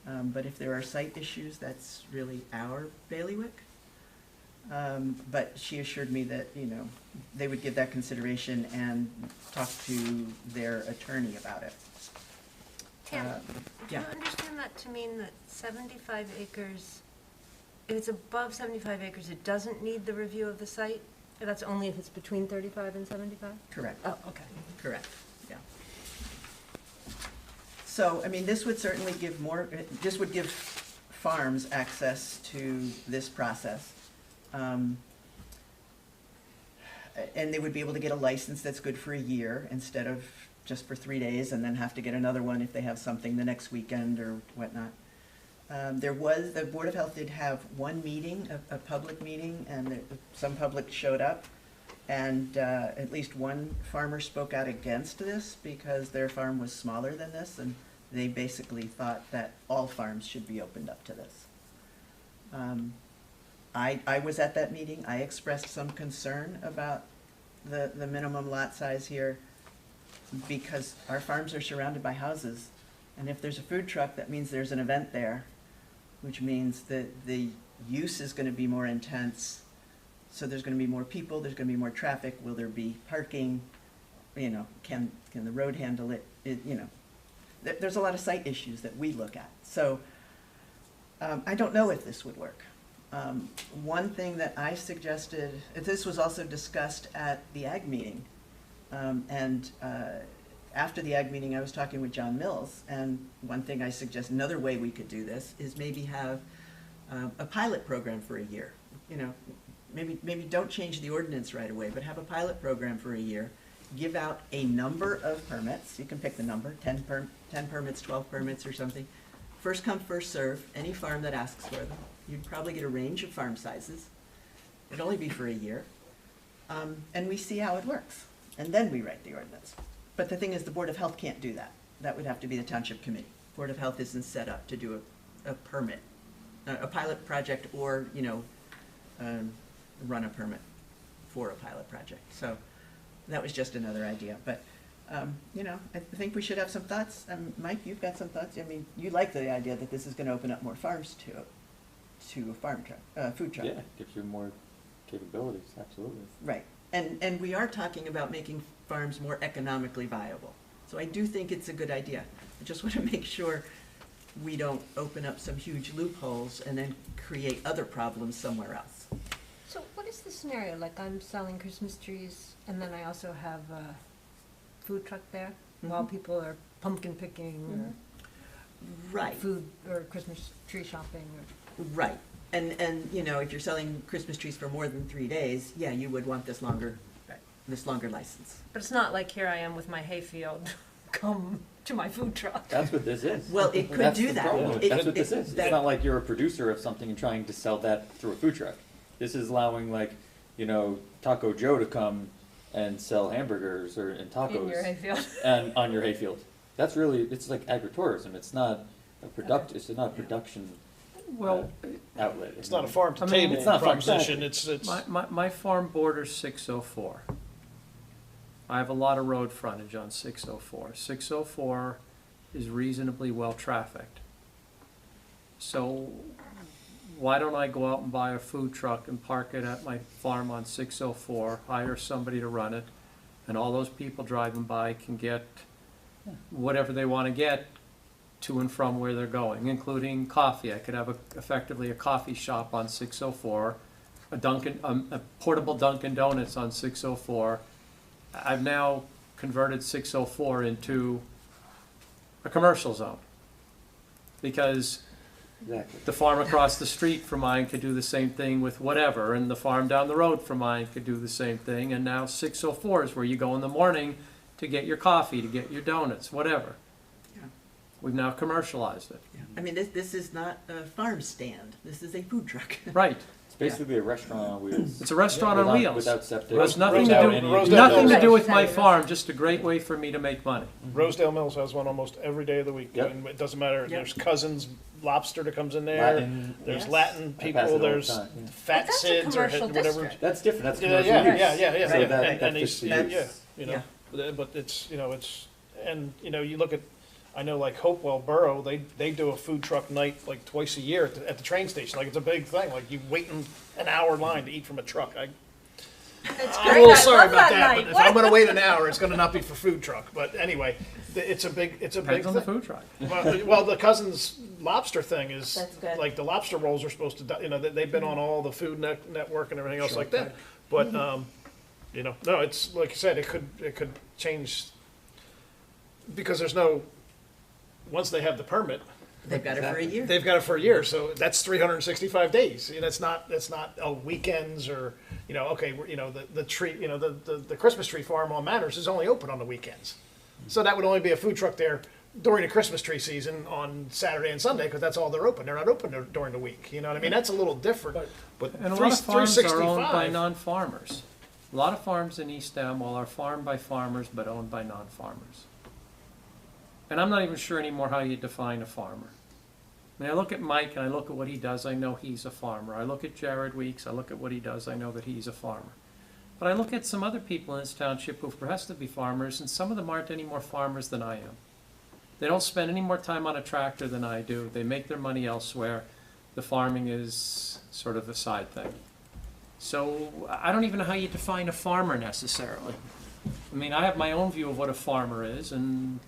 S7: But if there are site issues, that's really our bailiwick. But she assured me that, you know, they would give that consideration and talk to their attorney about it.
S8: Tam, do you
S7: yeah.
S8: understand that to mean that 75 acres, if it's above 75 acres, it doesn't need the review of the site? Or that's only if it's between 35 and 75?
S7: Correct.
S8: Oh, okay.
S7: Correct, yeah. So, I mean, this would certainly give this would give farms access to this process. And they would be able to get a license that's good for a year instead of just for 3 days, and then have to get another one if they have something the next weekend or whatnot. The Board of Health did have one meeting, a public meeting, and some public showed up. And at least one farmer spoke out against this because their farm was smaller than this, and they basically thought that all farms should be opened up to this. I was at that meeting. I expressed some concern about the minimum lot size here because our farms are surrounded by houses. And if there's a food truck, that means there's an event there, which means that the use is going to be more intense. So there's going to be more people, there's going to be more traffic. Will there be parking? You know, can the road handle it? You know, there's a lot of site issues that we look at. So I don't know if this would work. One thing that I suggested, this was also discussed at the ag meeting, after the ag meeting I was talking with John Mills, and one thing I suggest, another way we could do this is maybe have a pilot program for a year. You know, maybe don't change the ordinance right away, but have a pilot program for a year, give out a number of permits, you can pick the number, 10 permits, 12 permits or something. First come, first serve, any farm that asks for them. You'd probably get a range of farm sizes. It'd only be for a year. And we see how it works. And then we write the ordinance. But the thing is, the Board of Health can't do that. That would have to be the Township Committee. Board of Health isn't set up to do a permit, a pilot project, or, you know, run a permit for a pilot project. So that was just another idea. But, you know, I think we should have some thoughts. Mike, you've got some thoughts. I mean, you like the idea that this is going to open up more farms to a farm truck, food truck.
S1: Yeah, gives you more capabilities, absolutely.
S7: Right. And we are talking about making farms more economically viable. So I do think it's a good idea. I just want to make sure we don't open up some huge loopholes and then create other problems somewhere else.
S8: So what is the scenario? Like I'm selling Christmas trees and then I also have a food truck there while people are pumpkin picking
S7: Right.
S8: or food or Christmas tree shopping or.
S7: Right. And you know, if you're selling Christmas trees for more than 3 days, yeah, you would want this longer license.
S8: But it's not like here I am with my hayfield, come to my food truck.
S1: That's what this is.
S7: Well, it could
S1: That's
S7: do
S1: the
S7: that.
S1: problem. That's what this is.
S7: that-
S1: It's not like you're a producer of something and trying to sell that through a food truck. This is allowing, like, you know, Taco Joe to come and sell hamburgers and tacos.
S8: In your hayfield.
S1: And on your hayfield. That's really, it's like agritourism. It's not a it's not a production
S9: Well,
S1: outlet.
S6: It's not a farm to
S9: I mean,
S6: table
S1: it's not farm-
S6: proposition,
S1: exactly.
S6: it's.
S9: my farm borders 604. I have a lot of road frontage on 604. 604 is reasonably well-trafficked. So why don't I go out and buy a food truck and park it at my farm on 604, hire somebody to run it, and all those people driving by can get whatever they want to get to and from where they're going, including coffee. I could have effectively a coffee shop on 604, a portable Dunkin' Donuts on 604. I've now converted 604 into a commercial zone, because
S1: Exactly.
S9: the farm across the street from mine could do the same thing with whatever, and the farm down the road from mine could do the same thing, and now 604 is where you go in the morning to get your coffee, to get your donuts, whatever.
S7: Yeah.
S9: We've now commercialized it.
S7: Yeah. I mean, this is not a farm stand, this is a food truck.
S9: Right.
S1: It's basically a restaurant on wheels.
S9: It's a restaurant on
S1: Without-
S9: wheels.
S1: Without septic.
S9: It has nothing to
S1: without
S9: do,
S1: any of
S6: Rosedale
S1: the-
S9: nothing to do with my
S8: Right.
S9: farm, just a great way for me to make money.
S6: Rosedale Mills has one almost every day of the week.
S1: Yep.
S6: And it doesn't matter,
S7: Yep.
S6: there's Cousins Lobster that comes in there,
S1: Latin-
S6: there's
S7: Yes.
S6: Latin
S1: I pass it
S6: people,
S1: all the
S6: there's
S1: time, yeah.
S6: Fat
S8: But that's a
S6: Sids or
S8: commercial
S6: whatever.
S8: district.
S1: That's different, that's
S6: Yeah,
S1: commercial
S6: yeah,
S1: use.
S6: yeah,
S1: So
S6: yeah.
S1: that-
S6: And
S1: that
S6: he's-
S1: fits the
S6: yeah,
S1: use.
S6: you know,
S7: Yeah.
S6: but it's, you know, it's, and, you know, you look at, I know like Hopewell Borough, they do a food truck night like twice a year at the train station, like it's a big thing, like you wait in an hour line to eat from a truck.
S8: It's
S6: I'm a
S8: great.
S6: little
S8: I
S6: sorry
S8: love
S6: about
S8: that
S6: that,
S8: night.
S6: but if I'm gonna wait an hour, it's gonna not be for food truck, but anyway, it's a big
S9: Depends on the
S6: thing.
S9: food truck.
S6: Well, the Cousins Lobster thing is,
S3: That's good.
S6: like, the lobster rolls are supposed to, you know, they've been on all the Food Network and everything else like that. But, you know, no, it's, like you said, it could change, because there's no, once they have the permit,
S7: They've got it for a year.
S6: they've got it for a year, so that's 365 days. You know, it's not weekends or, you know, okay, you know, the tree, you know, the Christmas tree farm on Manners is only open on the weekends. So that would only be a food truck there during the Christmas tree season on Saturday and Sunday, because that's all they're open. They're not open during the week. You know what I mean? That's a little different, but
S9: And a lot of farms are owned by
S6: 365.
S9: non-farmers. A lot of farms in East Amwell are farmed by farmers but owned by non-farmers. And I'm not even sure anymore how you define a farmer. I mean, I look at Mike and I look at what he does, I know he's a farmer. I look at Jared Weeks, I look at what he does, I know that he's a farmer. But I look at some other people in this township who profess to be farmers, and some of them aren't any more farmers than I am. They don't spend any more time on a tractor than I do. They make their money elsewhere. The farming is sort of a side thing. So I don't even know how you define a farmer necessarily. I mean, I have my own view of what a farmer is, and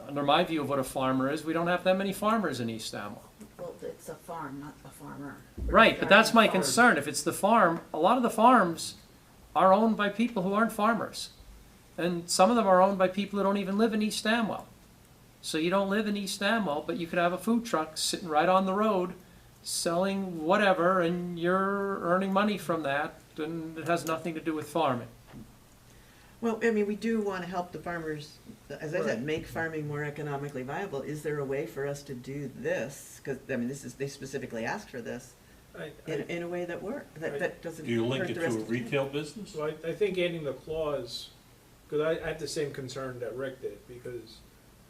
S9: under my view of what a farmer is, we don't have that many farmers in East Amwell.
S3: Well, it's a farm, not a farmer.
S9: Right, but that's my
S3: Farm.
S9: concern. If it's the farm, a lot of the farms are owned by people who aren't farmers. And some of them are owned by people who don't even live in East Amwell. So you don't live in East Amwell, but you could have a food truck sitting right on the road selling whatever, and you're earning money from that, and it has nothing to do with farming.
S7: Well, I mean, we do want to help the farmers, as I said, make farming more economically viable. Is there a way for us to do this? Because, I mean, they specifically asked for this in a way that that doesn't
S2: Do you link
S7: hurt
S2: it
S7: the
S2: to
S7: rest
S2: a
S7: of the town.
S2: retail business?
S10: So I think adding the clause, because I had the same concern that Rick did, because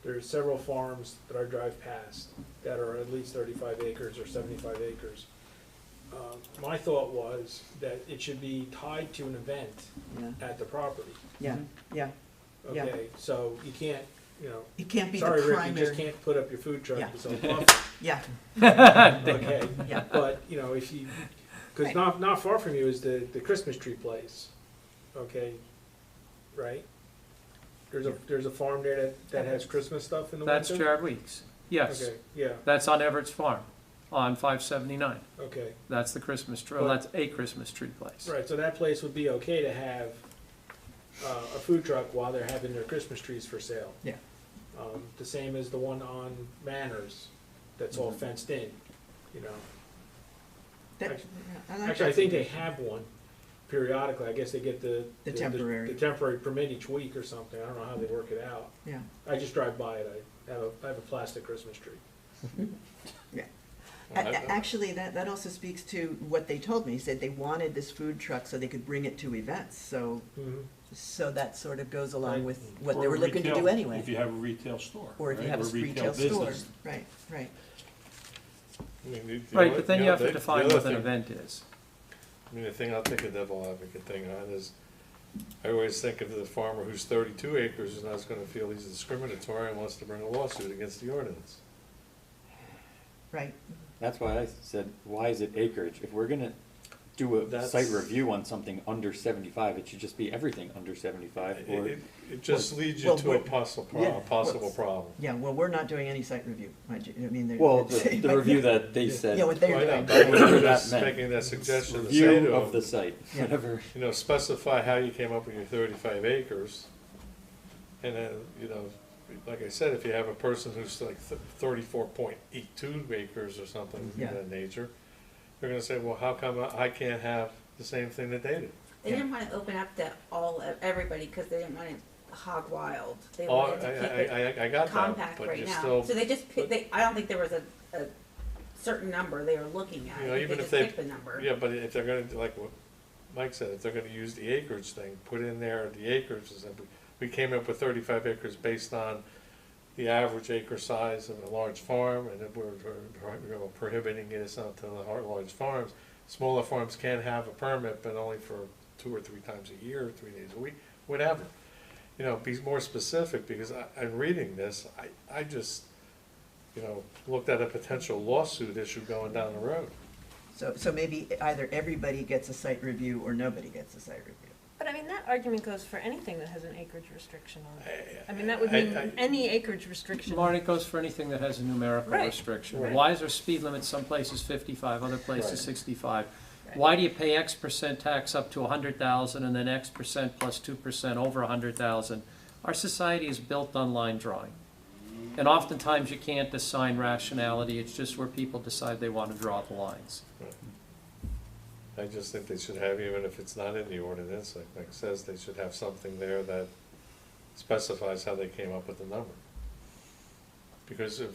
S10: there's several farms that I drive past that are at least 35 acres or 75 acres. My thought was that it should be tied to an event
S7: Yeah,
S10: at the property.
S7: yeah, yeah. Yeah.
S10: Okay, so you can't, you know,
S7: It can't be the
S10: sorry, Rick, you
S7: primary.
S10: just can't put up your food truck
S7: Yeah.
S10: to sell coffee.
S7: Yeah,
S10: Okay,
S7: yeah.
S10: but, you know, if you, because not far from you is the Christmas tree place, okay, right? There's a farm there that has Christmas stuff in the winter?
S9: That's Jared Weeks. Yes,
S10: Okay, yeah,
S9: that's on Everett's Farm, on 579.
S10: okay,
S9: That's the Christmas tree, well, that's a Christmas tree place.
S10: right, so that place would be okay to have a food truck while they're having their Christmas trees for sale.
S7: Yeah.
S10: The same as the one on Manners, that's all fenced in, you know.
S7: That- I like
S10: Actually, I
S7: that
S10: think they
S7: suggestion.
S10: have one periodically. I guess they get the
S7: temporary.
S10: the temporary permit each week or something. I don't know how they work it out.
S7: Yeah,
S10: I just drive by it. I have a plastic Christmas tree.
S7: yeah. Actually, that also speaks to what they told me. He said they wanted this food truck so they could bring it to events, so that sort of goes along
S10: Right.
S7: with what
S2: Or
S7: they
S2: a
S7: were looking to
S2: retail-
S7: do anyway.
S2: If you have a retail store.
S7: Or if you
S2: right?
S7: have a retail store,
S2: business.
S7: right, right.
S11: I mean,
S9: Right, but then you have to
S11: the
S9: define
S11: other
S9: what an
S11: thing-
S9: event is.
S11: I mean, the thing, I'll take a devil advocate thing on is, I always think of the farmer who's 32 acres is not gonna feel he's discriminatory and wants to bring a lawsuit against the ordinance.
S7: Right.
S1: That's why I said, why is it acreage? If we're gonna do a
S11: That's-
S1: site review on something under 75, it should just be everything under 75, or,
S11: It just leads you
S7: well,
S11: to a
S7: what-
S11: possible,
S7: yeah,
S11: possible problem.
S7: Yeah, well, we're not doing any site review, mind you. I mean, they're.
S1: well,
S7: they're-
S1: the
S7: but
S1: review
S7: yeah.
S1: that they said.
S7: Yeah, what they're
S11: Well, I know,
S7: doing.
S11: but
S1: Whatever
S11: we're
S1: that
S11: just
S1: meant.
S11: making that suggestion to say
S1: Review
S11: to
S1: of the
S11: them,
S1: site,
S7: Yeah.
S1: whatever.
S11: you know, specify how you came up with your 35 acres. And then, you know, like I said, if you have a person who's like 34.82 acres or something of
S7: Yeah.
S11: that nature, they're gonna say, well, how come I can't have the same thing that they did?
S3: They didn't wanna open up to everybody, cause they didn't want it hog wild. They
S11: Oh,
S3: wanted to keep it
S11: I got that,
S3: compact
S11: but
S3: right
S11: you
S3: now.
S11: still,
S3: So they just picked, I don't think there was a certain number they were looking at.
S11: You know,
S3: I think
S11: even
S3: they
S11: if
S3: just
S11: they-
S3: picked the number.
S11: yeah, but if they're gonna, do like what Mike said, if they're gonna use the acreage thing, put in there the acres, and we came up with 35 acres based on the average acre size of a large farm, and then we're prohibiting this onto the large farms. Smaller farms can have a permit, but only for 2 or 3 times a year, 3 days a week, whatever. You know, be more specific, because I'm reading this, I just, you know, looked at a potential lawsuit issue going down the road.
S7: So maybe either everybody gets a site review or nobody gets a site review.
S8: But I mean, that argument goes for anything that has an acreage restriction on it.
S11: I
S8: I mean, that would mean any acreage restriction.
S9: Marty, it goes for anything that has a numerical
S8: Right.
S9: restriction.
S11: Right.
S9: Why is there speed limit some places 55, other
S11: Right.
S9: places 65?
S8: Right.
S9: Why do you pay X percent tax up to 100,000 and then X percent plus 2% over 100,000? Our society is built on line drawing. And oftentimes you can't assign rationality, it's just where people decide they want to draw the lines.
S11: I just think they should have, even if it's not in the ordinance, like Mike says, they should have something there that specifies how they came up with the number. Because if,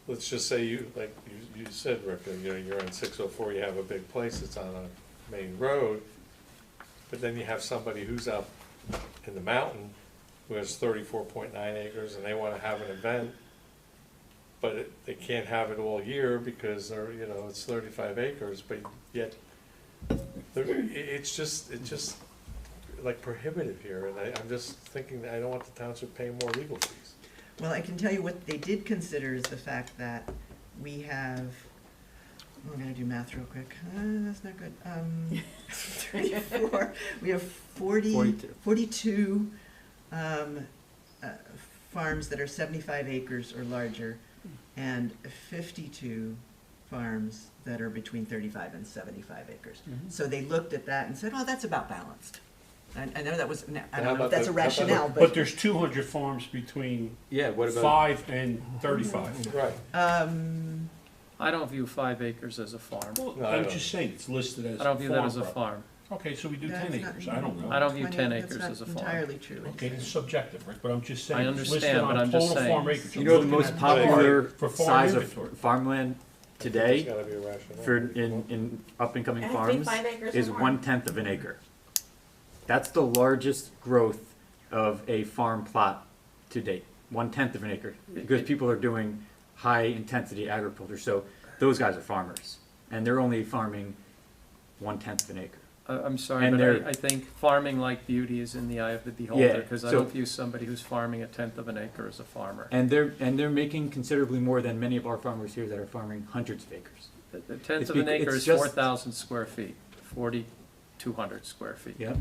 S11: let's just say you, like you said, Rick, you know, you're on 604, you have a big place, it's on a main road, but then you have somebody who's up in the mountain who has 34.9 acres and they wanna have an event, but they can't have it all year because they're, you know, it's 35 acres, but yet it's just like prohibitive here, and I'm just thinking that I don't want the township paying more legal fees.
S7: Well, I can tell you what they did consider is the fact that we have, I'm gonna do math real quick, that's not good, 34, we have 42 farms that are 75 acres or larger, and 52 farms that are between 35 and 75 acres.
S1: Mhm.
S7: So they looked at that and said, oh, that's about balanced. I know that was, I
S11: How
S7: don't know
S11: about
S7: if that's
S11: the-
S7: a
S11: how about
S7: rationale,
S2: But
S7: but,
S2: there's 200 farms between
S1: Yeah, what about,
S2: 5 and 35.
S11: Right.
S9: I don't view 5 acres as a farm.
S2: Well,
S11: No, I
S2: I'm
S11: don't.
S2: just saying, it's listed as
S9: I don't view that
S2: farm
S9: as a
S2: property.
S9: farm.
S2: Okay, so we do 10
S7: that's not-
S2: acres, I don't know.
S9: I don't view
S7: 20
S9: 10
S7: that's
S9: acres
S7: not
S9: as a farm.
S7: entirely true.
S2: Okay, it's subjective, Rick, but I'm just saying.
S9: I
S2: it's listed
S9: understand,
S2: on
S9: but I'm just
S2: total
S9: saying.
S2: farm acreage.
S1: you
S2: I'm
S1: know, the
S2: looking
S1: most
S2: at
S1: popular
S2: for farm
S1: size
S2: inventory.
S1: of farmland
S11: There's
S1: today
S11: gotta be a rationale.
S1: for, in up-and-coming
S3: It has to be
S1: farms
S3: 5 acres or
S1: is
S3: more.
S1: 1/10 of an acre. That's the largest growth of a farm plot to date, 1/10 of an acre, because people are doing high-intensity agriculture, so those guys are farmers, and they're only farming 1/10 of an acre.
S9: I'm sorry,
S1: And
S9: but
S1: they're-
S9: I think farming like beauty is in the eye of the beholder,
S1: Yeah,
S9: because I
S1: so-
S9: don't view somebody who's farming 1/10 of an acre as a farmer.
S1: And they're making considerably more than many of our farmers here that are farming hundreds of acres.
S9: A tenth
S1: It's
S9: of an
S1: bec-
S9: acre
S1: it's
S9: is
S1: just-
S9: 4,000 square feet, 4,200 square feet.
S1: Yep,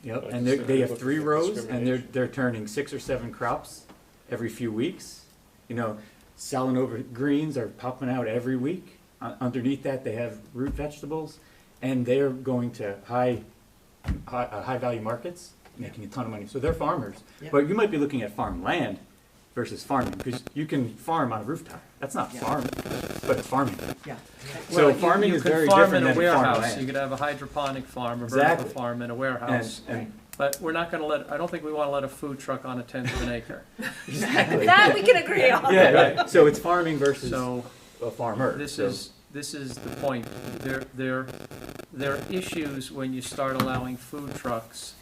S1: yep,
S11: Like
S1: and
S11: you
S1: they
S11: said,
S1: they have
S11: looking
S1: 3
S11: for
S1: rows, and
S11: discrimination.
S1: they're turning 6 or 7 crops every few weeks. You know, Salinova greens are popping out every week. Underneath that, they have root vegetables, and they're going to high-value markets, making a ton of money. So they're farmers.
S7: Yeah.
S1: But you might be looking at farmland versus farming, because you can farm on a rooftop. That's not
S7: Yeah.
S1: farming, but it's farming.
S7: Yeah.
S1: So
S9: Well,
S1: farming
S9: you
S1: is
S9: could
S1: very
S9: farm
S1: different
S9: in a
S1: than
S9: warehouse.
S1: farmland.
S9: You could have a hydroponic farm, a vertical
S1: Exactly.
S9: farm in a warehouse.
S1: And
S9: But we're not gonna let, I don't think we wanna let a food truck on 1/10 of an acre.
S1: exactly.
S8: That we can agree on.
S1: Yeah, right. So it's farming versus
S9: So
S1: a farmer.
S9: this
S1: So-
S9: is the point. There are issues when you start allowing food trucks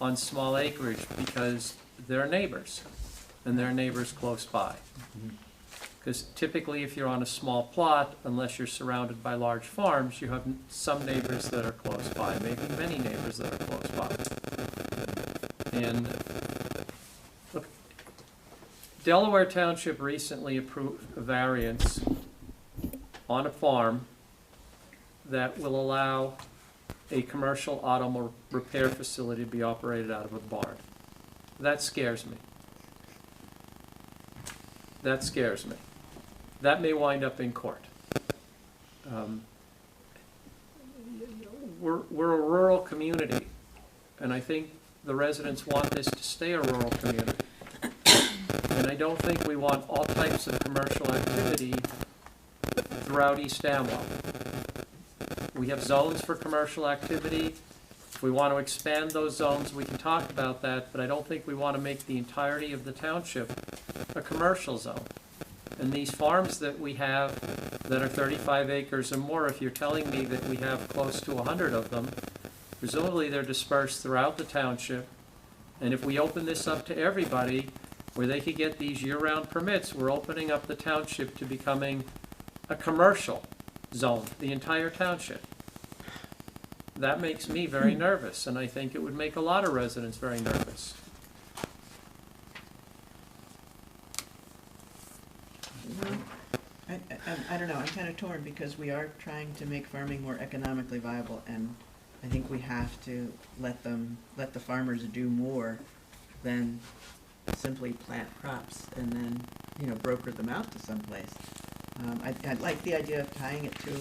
S9: on small acreage because they're neighbors, and they're neighbors close by.
S1: Mhm.
S9: Because typically, if you're on a small plot, unless you're surrounded by large farms, you have some neighbors that are close by, maybe many neighbors that are close by. And look, Delaware Township recently approved a variance on a farm that will allow a commercial auto repair facility to be operated out of a barn. That scares me. That scares me. That may wind up in court. We're a rural community, and I think the residents want this to stay a rural community. And I don't think we want all types of commercial activity throughout East Amwell. We have zones for commercial activity. If we want to expand those zones, we can talk about that, but I don't think we want to make the entirety of the township a commercial zone. And these farms that we have that are 35 acres or more, if you're telling me that we have close to 100 of them, presumably they're dispersed throughout the township. And if we open this up to everybody, where they could get these year-round permits, we're opening up the township to becoming a commercial zone, the entire township. That makes me very nervous, and I think it would make a lot of residents very nervous.
S7: I don't know, I'm kind of torn because we are trying to make farming more economically viable, and I think we have to let the farmers do more than simply plant crops and then, you know, broker them out to someplace. I like the idea of tying it to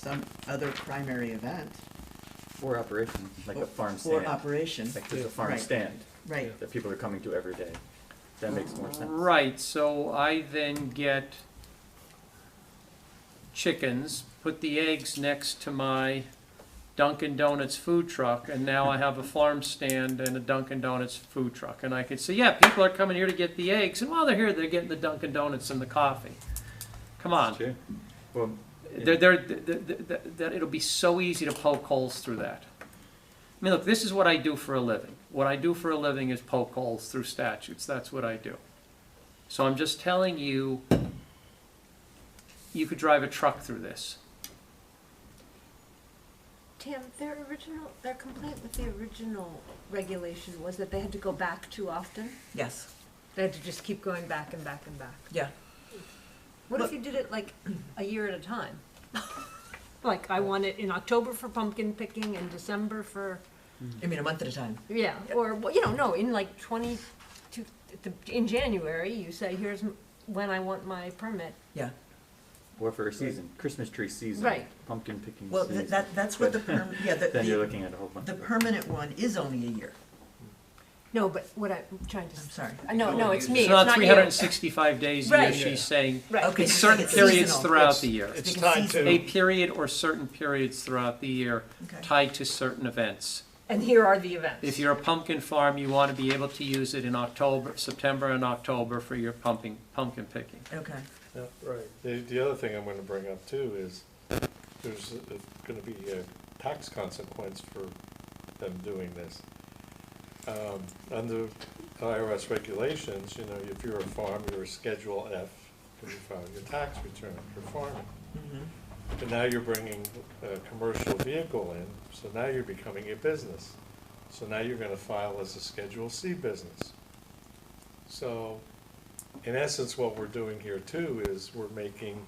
S7: some other primary event.
S1: For operation, like a farm
S7: For
S1: stand.
S7: operation,
S1: Like there's a farm
S7: Right.
S1: stand
S7: right.
S1: that people are coming to every day. That makes more sense.
S9: Right, so I then get chickens, put the eggs next to my Dunkin' Donuts food truck, and now I have a farm stand and a Dunkin' Donuts food truck. And I could say, yeah, people are coming here to get the eggs, and while they're here, they're getting the Dunkin' Donuts and the coffee. Come on.
S1: True. Well,
S9: That it'll be so easy to poke holes through that. I mean, look, this is what I do for a living. What I do for a living is poke holes through statutes. That's what I do. So I'm just telling you, you could drive a truck through this.
S8: Tam, their complaint with the original regulation was that they had to go back too often?
S7: Yes,
S8: They had to just keep going back and back and back?
S7: yeah.
S8: What if you did it like a year at a time? Like, I want it in October for pumpkin picking and December for,
S7: I mean, a month at a time.
S8: yeah, or, well, you know, no, in like in January, you say, here's when I want my permit.
S7: Yeah.
S1: or for a season, Christmas tree season.
S8: Right.
S1: Pumpkin picking
S7: Well,
S1: season.
S7: that's what the,
S1: Then you're looking at a whole bunch
S7: the
S1: of.
S7: permanent one is only a year.
S8: No, but what I'm trying to,
S7: I'm sorry.
S8: no, it's me,
S9: It's
S8: it's
S9: not
S8: not you.
S9: 365 days a year,
S8: Right.
S9: she's saying
S8: Right.
S7: Okay.
S9: it's
S7: so
S9: certain
S7: it's
S9: periods
S7: seasonal.
S9: throughout the year.
S6: It's
S7: Because
S6: tied
S7: season-
S9: A
S6: to,
S9: period or certain periods throughout the year
S7: Okay.
S9: tied to certain events.
S8: And here are the events.
S9: If you're a pumpkin farm, you want to be able to use it in October, September and October for your pumpkin picking.
S7: Okay.
S11: Yeah, right. The other thing I'm gonna bring up too is there's gonna be a tax consequence for them doing this. Under IRS regulations, you know, if you're a farm, you're a Schedule F, and you file your tax return for farming.
S7: Mhm.
S11: But now you're bringing a commercial vehicle in, so now you're becoming a business. So now you're gonna file as a Schedule C business. So, in essence, what we're doing here too is we're making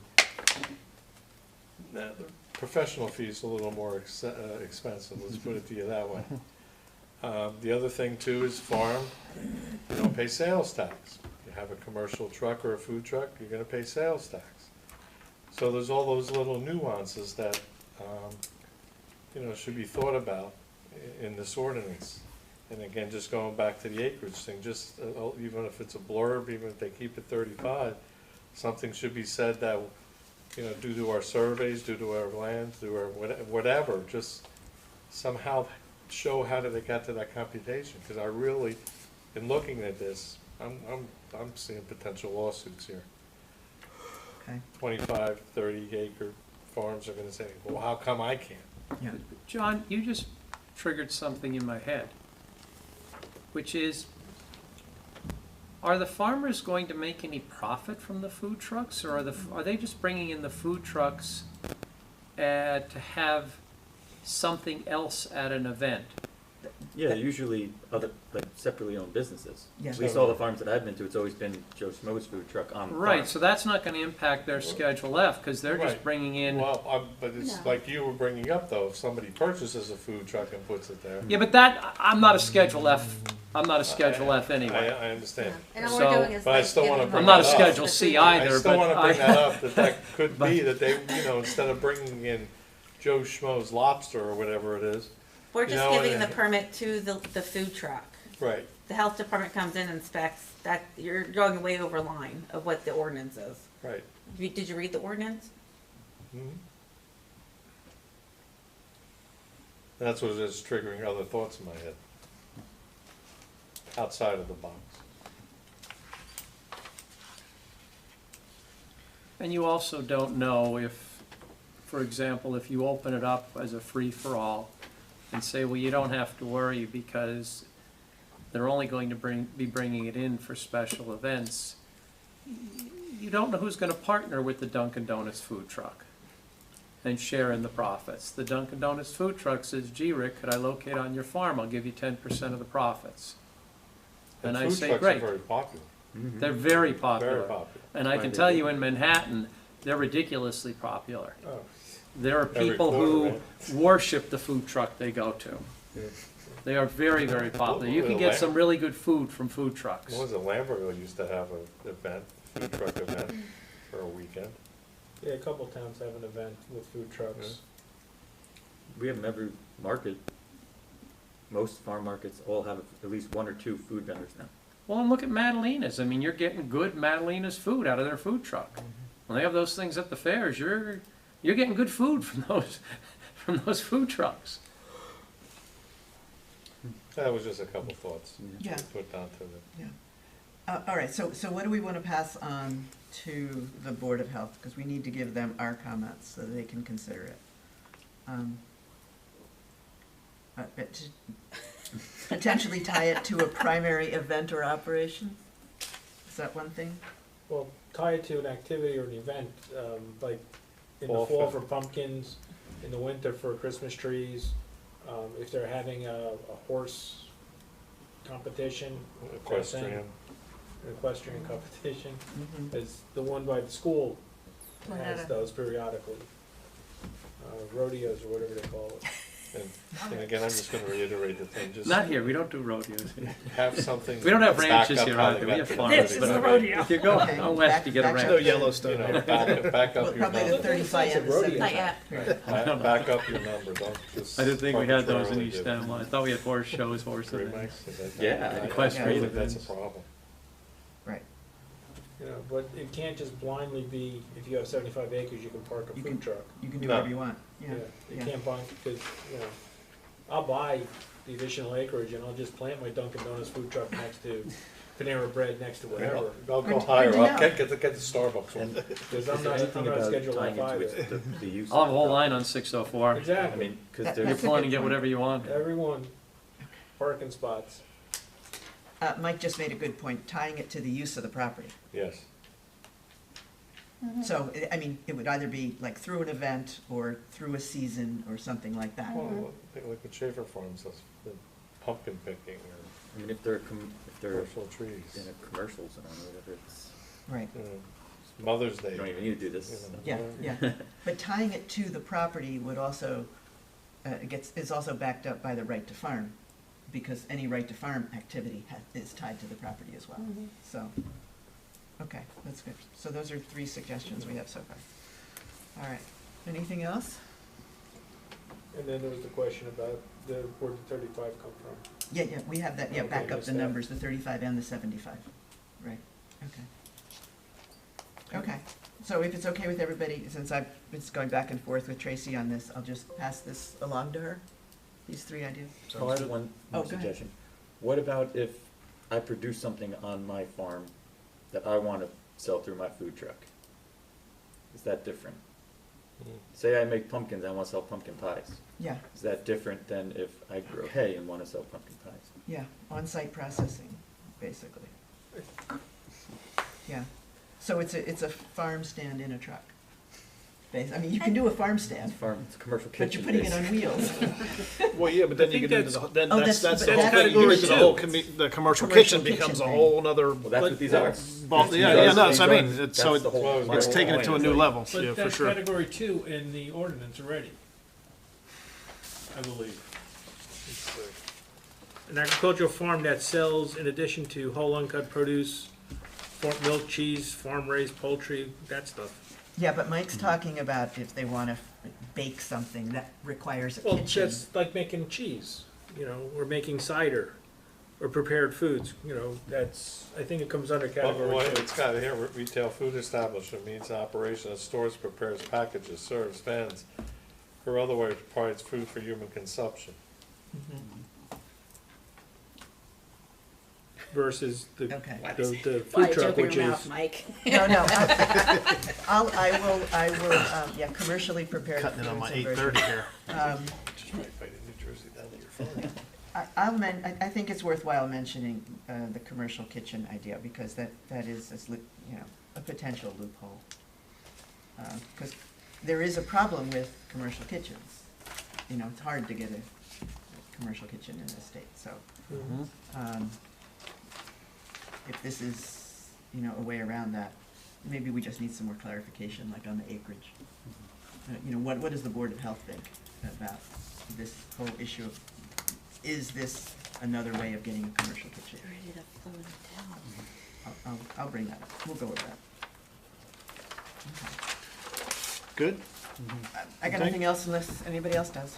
S11: the professional fees a little more expensive, let's put it to you that way. The other thing too is farm, you don't pay sales tax. You have a commercial truck or a food truck, you're gonna pay sales tax. So there's all those little nuances that, you know, should be thought about in this ordinance. And again, just going back to the acreage thing, just, even if it's a blurb, even if they keep it 35, something should be said that, you know, due to our surveys, due to our land, due to our whatever, just somehow show how did they get to that computation, because I really, in looking at this, I'm seeing potential lawsuits here.
S7: Okay.
S11: 25, 30 acre farms are gonna say, well, how come I can't?
S7: Yeah.
S9: John, you just triggered something in my head, which is, are the farmers going to make any profit from the food trucks, or are they just bringing in the food trucks to have something else at an event?
S1: Yeah, they're usually other, like separately owned businesses.
S7: Yeah.
S1: At least all the farms that I've been to, it's always been Joe Schmo's food truck on the farm.
S9: Right, so that's not gonna impact their Schedule F, cause they're just
S11: Right.
S9: bringing in,
S11: Well, but it's
S3: No.
S11: like you were bringing up though, if somebody purchases a food truck and puts it there.
S9: yeah, but that, I'm not a Schedule F, I'm not a Schedule F anyway.
S11: I understand.
S3: And all
S9: So-
S3: we're doing is
S11: But I
S3: like
S11: still wanna
S3: giving
S11: bring
S9: I'm not a
S11: that up.
S9: Schedule C either,
S11: I still
S9: but
S11: wanna bring that
S9: I,
S11: up, that could
S9: But-
S11: be that they, instead of bringing in Joe Schmo's Lobster or whatever it is.
S3: We're
S11: You
S3: just
S11: know,
S3: giving
S11: and-
S3: the permit to the food truck.
S11: Right.
S3: The health department comes in and inspects, that, you're going way over line of what the ordinance is.
S11: Right.
S3: Did you read the ordinance?
S11: Mhm. That's what is triggering other thoughts in my head. Outside of the box.
S9: and you also don't know if, for example, if you open it up as a free-for-all and say, well, you don't have to worry because they're only going to be bringing it in for special events, you don't know who's gonna partner with the Dunkin' Donuts food truck and share in the profits. The Dunkin' Donuts food truck says, gee, Rick, could I locate on your farm? I'll give you 10% of the profits. And I say,
S11: Food trucks are
S9: great.
S11: very popular,
S1: Mhm.
S9: They're very popular.
S11: very popular.
S9: And I can
S1: Right.
S9: tell you in Manhattan, they're ridiculously popular.
S11: Oh.
S9: There are
S11: Every
S9: people
S11: quarter,
S9: who
S11: right?
S9: worship the food truck they go to.
S1: Yeah.
S9: They are very, very popular. You can get some really good food from food trucks.
S11: What was it, Lambertville used to have an event, food truck event for a weekend.
S10: Yeah, a couple towns have an event with food trucks.
S1: We have them every market. Most farm markets all have at least one or two food vendors now.
S9: Well, and look at Madalena's. I mean, you're getting good Madalena's food out of their food truck. When they have those things at the fairs, you're getting good food from those food trucks.
S11: That was just a couple thoughts.
S7: Yeah.
S11: Put down to the.
S7: All right, so what do we want to pass on to the Board of Health? Because we need to give them our comments so that they can consider it. Potentially tie it to a primary event or operation? Is that one thing?
S10: Well, tie it to an activity or an event, like in the
S11: Fall
S10: fall
S11: fest.
S10: for pumpkins, in the winter for Christmas trees. If they're having a horse competition,
S11: Equestrian.
S10: an equestrian competition,
S7: Mhm.
S10: as the one by the school
S8: Well,
S10: has
S8: that-
S10: those periodically. Rodeos or whatever they call it.
S11: And again, I'm just gonna reiterate the thing, just
S9: Not here. We don't do rodeos here.
S11: have something.
S9: We don't have
S11: back
S9: ranches
S11: up
S9: here
S11: how
S9: either.
S11: they
S9: We
S11: got
S9: have
S11: to
S9: farms.
S11: this.
S9: But
S6: rodeo.
S9: if you go
S7: Okay,
S9: out west, you get a
S7: back-
S6: No
S9: ranch.
S11: You
S6: Yellowstone.
S11: know, back
S7: Well,
S11: up your
S7: probably the
S11: number.
S7: 35 and the
S10: Rodeo.
S7: 75.
S3: Not yet.
S11: Back up your number, don't just.
S9: I didn't think we had those in
S11: arbitrarily
S9: East
S11: do it.
S9: Amwell. I thought we had horse shows, horse
S11: Three
S9: events.
S11: mics, is that-
S1: Yeah,
S11: I
S9: equestrian
S11: think that's a
S9: events.
S11: problem.
S7: Right.
S10: You know, but it can't just blindly be, if you have 75 acres, you can park a
S7: You
S10: food
S7: can-
S10: truck.
S7: You can do
S11: No.
S7: whatever you want, yeah.
S10: You
S7: yeah.
S10: can't buy, because, you know, I'll buy the additional acreage and I'll just plant my Dunkin' Donuts food truck next to Panera Bread, next to whatever.
S11: I'll go
S7: Good-
S11: higher
S7: good to
S11: up,
S7: know.
S11: get the Starbucks one.
S10: Because
S1: Is
S10: I'm
S1: there
S10: not,
S1: anything
S10: I'm not
S1: about
S10: scheduled
S1: tying
S10: on
S1: into
S10: five.
S1: it, the use?
S9: I'll have a
S1: of
S9: whole
S1: the
S9: line on 604.
S1: I
S10: Exactly.
S1: mean, because
S7: That-
S1: there's,
S9: You're
S7: that's a
S9: flying
S7: good
S9: to get
S7: point.
S9: whatever you want.
S10: Everyone, parking spots.
S7: Mike just made a good point, tying it to the use of the property.
S11: Yes.
S7: So, I mean, it would either be like through an event or through a season or something like that.
S11: Well, think like what Schaefer Farms does, the pumpkin picking or
S1: I mean, if they're
S11: commercial trees.
S1: in a commercial zone or whatever, it's,
S7: Right,
S11: You know, Mother's Day.
S1: you don't even need to do this.
S11: You know.
S7: yeah, yeah. But tying it to the property would also, is also backed up by the right to farm, because any right to farm activity is tied to the property as well.
S8: Mhm.
S7: So, okay, that's good. So those are 3 suggestions we have so far. All right, anything else?
S10: And then there was the question about where did 35 come from?
S7: Yeah, yeah, we have that, yeah,
S10: Okay,
S7: back up
S10: missed
S7: the
S10: that.
S7: numbers, the 35 and the 75. Right, okay. Okay, so if it's okay with everybody, since I've been going back and forth with Tracy on this, I'll just pass this along to her, these 3 ideas.
S1: Oh, I have one
S7: Oh,
S1: more
S7: go ahead.
S1: suggestion. What about if I produce something on my farm that I want to sell through my food truck? Is that different? Say I make pumpkins, I want to sell pumpkin pies.
S7: Yeah,
S1: Is that different than if I grow hay and want to sell pumpkin pies?
S7: yeah, on-site processing, basically. Yeah, so it's a farm stand in a truck. I mean, you can do a farm stand,
S1: Farm, it's a commercial
S7: but
S1: kitchen.
S7: you're putting it on wheels.
S6: Well, yeah, but then
S10: I
S6: you
S10: think
S6: get into
S10: that's-
S6: the, then
S7: Oh,
S6: that's
S7: that's-
S6: the
S7: but
S6: whole
S7: that's
S6: thing, you get into the whole
S10: category
S6: the commercial
S7: Commercial
S6: kitchen becomes a
S7: kitchen
S6: whole nother.
S1: Well, that's what these are.
S6: Ball, yeah, no, that's what I mean, it's, so
S1: That's the whole-
S6: it's taking it to a new level,
S10: But
S6: yeah, for
S10: that's
S6: sure.
S10: category 2 in the ordinance already, I believe. An agricultural farm that sells, in addition to whole uncut produce, milk, cheese, farm-raised poultry, that stuff.
S7: Yeah, but Mike's talking about if they want to bake something that requires a
S10: Well,
S7: kitchen.
S10: that's like making cheese, or making cider, or prepared foods, that's, I think it comes under
S11: Well,
S10: category 2.
S11: it's got here, retail food establishment means operation of stores, prepares packages, serves, vends, or otherwise provides food for human consumption.
S7: Mhm.
S10: Versus the
S7: Okay.
S10: the food truck, which is,
S3: Mike?
S7: No, I will, yeah, commercially prepared.
S6: Cutting it on my
S7: foods and
S6: 8:30 here.
S11: Just might fight in New Jersey down to your phone.
S7: I think it's worthwhile mentioning the commercial kitchen idea, because that is, a potential loophole. Because there is a problem with commercial kitchens. It's hard to get a commercial kitchen in the state, so. If this is, a way around that, maybe we just need some more clarification, like on the acreage. What does the Board of Health think about this whole issue of, is this another way of getting a commercial kitchen?
S3: Ready to flow it down.
S7: I'll bring that up, we'll go with that.
S6: Good?
S7: I got nothing else unless anybody else does.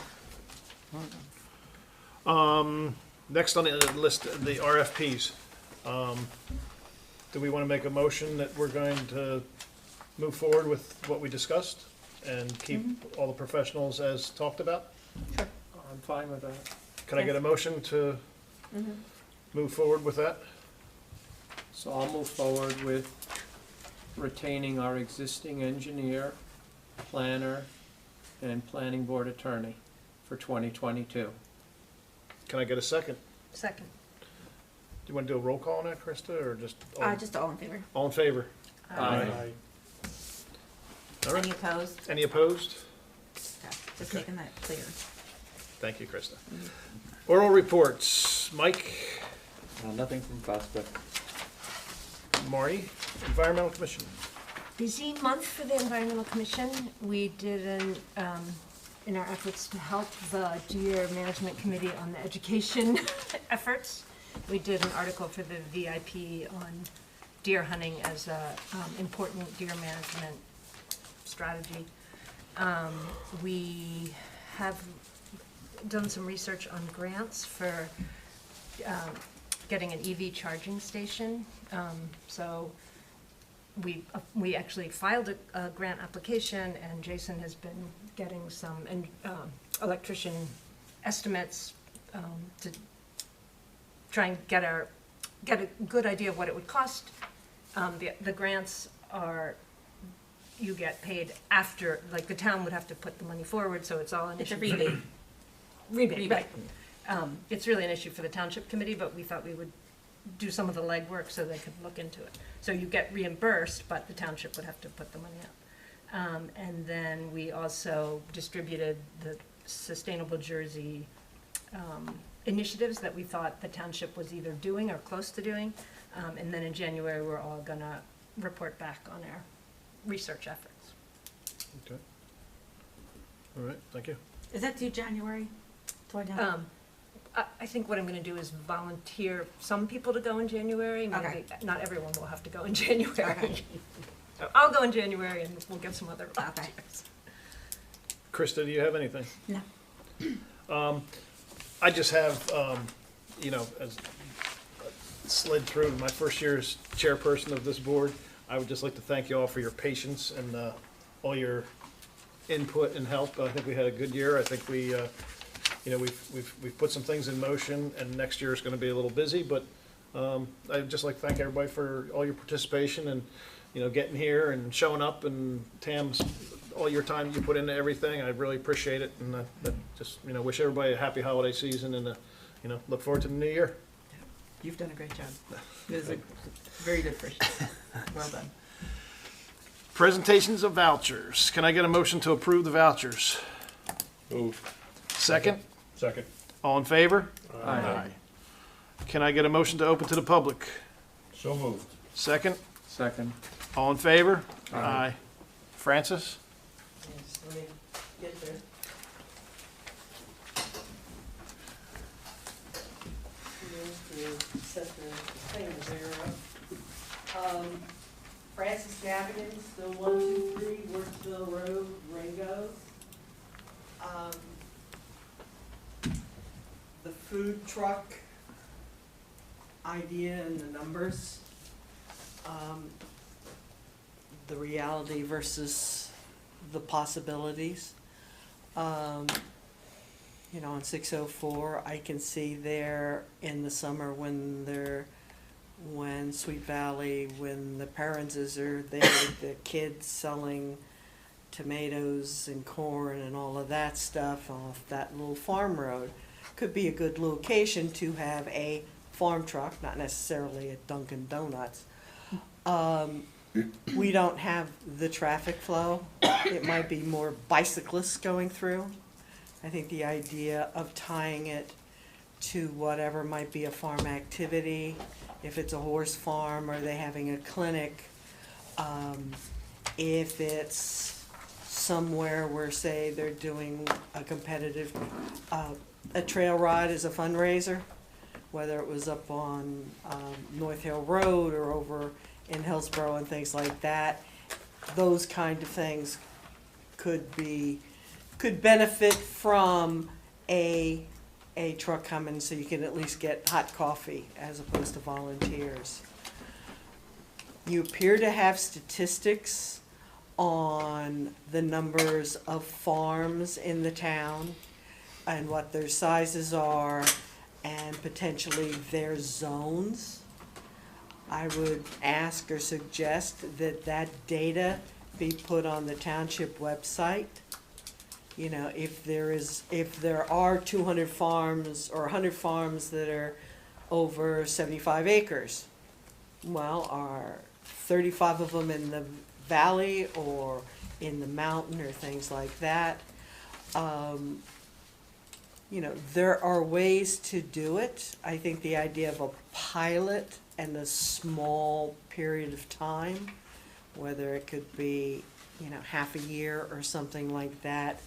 S6: Next on the list, the RFPs. Do we want to make a motion that we're going to move forward with what we discussed and keep all the professionals as talked about?
S9: I'm fine with that.
S6: Can I get a motion to move forward with that?
S9: So I'll move forward with retaining our existing engineer, planner, and planning board attorney for 2022.
S6: Can I get a second?
S8: Second.
S6: Do you want to do a roll call on that, Krista, or just
S3: Just all in favor.
S6: all in favor?
S9: Aye.
S6: All right.
S3: Any opposed?
S6: Any opposed?
S3: Okay, just
S6: Okay.
S3: making that clear.
S6: Thank you, Krista. Oral reports. Mike,
S1: Nothing from FASTA.
S6: Maury, Environmental Commission.
S8: Busy month for the Environmental Commission. We did in our efforts to help the Deer Management Committee on the education efforts, we did an article for the VIP on deer hunting as a important deer management strategy. We have done some research on grants for getting an EV charging station. So we actually filed a grant application, and Jason has been getting some electrician estimates to try and get a good idea of what it would cost. The grants are, you get paid after, like the town would have to put the money forward, so it's all an
S3: It's a
S8: issue.
S3: rebate.
S8: Rebate, right. It's really an issue for the township committee, but we thought we would do some of the legwork so they could look into it. So you get reimbursed, but the township would have to put the money up. And then we also distributed the Sustainable Jersey initiatives that we thought the township was either doing or close to doing. And then in January, we're all gonna report back on our research efforts.
S6: Okay. All right, thank you.
S3: Is that due January? Toward down?
S8: I think what I'm gonna do is volunteer some people to go in January. Maybe
S3: Okay.
S8: not everyone will have to go in January.
S3: Okay.
S8: So I'll go in January and we'll get some other volunteers.
S6: Krista, do you have anything?
S3: No.
S6: I just have, as slid through my first year as chairperson of this board, I would just like to thank you all for your patience and all your input and help. I think we had a good year. I think we've put some things in motion, and next year is going to be a little busy. But I'd just like to thank everybody for all your participation and getting here and showing up, and Tam's all your time you put into everything. I really appreciate it, and just wish everybody a happy holiday season, and look forward to the new year.
S7: You've done a great job. It was a very good first year. Well done.
S4: Presentations of vouchers. Can I get a motion to approve the vouchers?
S11: Move.
S4: Second?
S2: Second.
S4: All in favor?
S9: Aye.
S4: Can I get a motion to open to the public?
S2: So moved.
S4: Second?
S9: Second.
S4: All in favor?
S9: Aye.
S4: Francis?
S5: Yes, let me get there. Set the things there up. Francis Gavin, still 123 Worthville Road, Ringgoes. The food truck idea and the numbers, the reality versus the possibilities. You know, on 604, I can see there in the summer when Sweet Valley, when the parents are there, the kids selling tomatoes and corn and all of that stuff off that little farm road. Could be a good location to have a farm truck, not necessarily a Dunkin' Donuts. We don't have the traffic flow. It might be more bicyclists going through. I think the idea of tying it to whatever might be a farm activity, if it's a horse farm, or they having a clinic, if it's somewhere where, say, they're doing a competitive, a trail ride as a fundraiser, whether it was up on North Hill Road or over in Hillsborough and things like that, those kind of things could benefit from a truck coming, so you can at least get hot coffee as opposed to volunteers. You appear to have statistics on the numbers of farms in the town and what their sizes are and potentially their zones. I would ask or suggest that that data be put on the township website. You know, if there are 200 farms or 100 farms that are over 75 acres, well, are 35 of them in the valley or in the mountain or things like that? You know, there are ways to do it. I think the idea of a pilot and a small period of time, whether it could be, you know, half a year or something like that,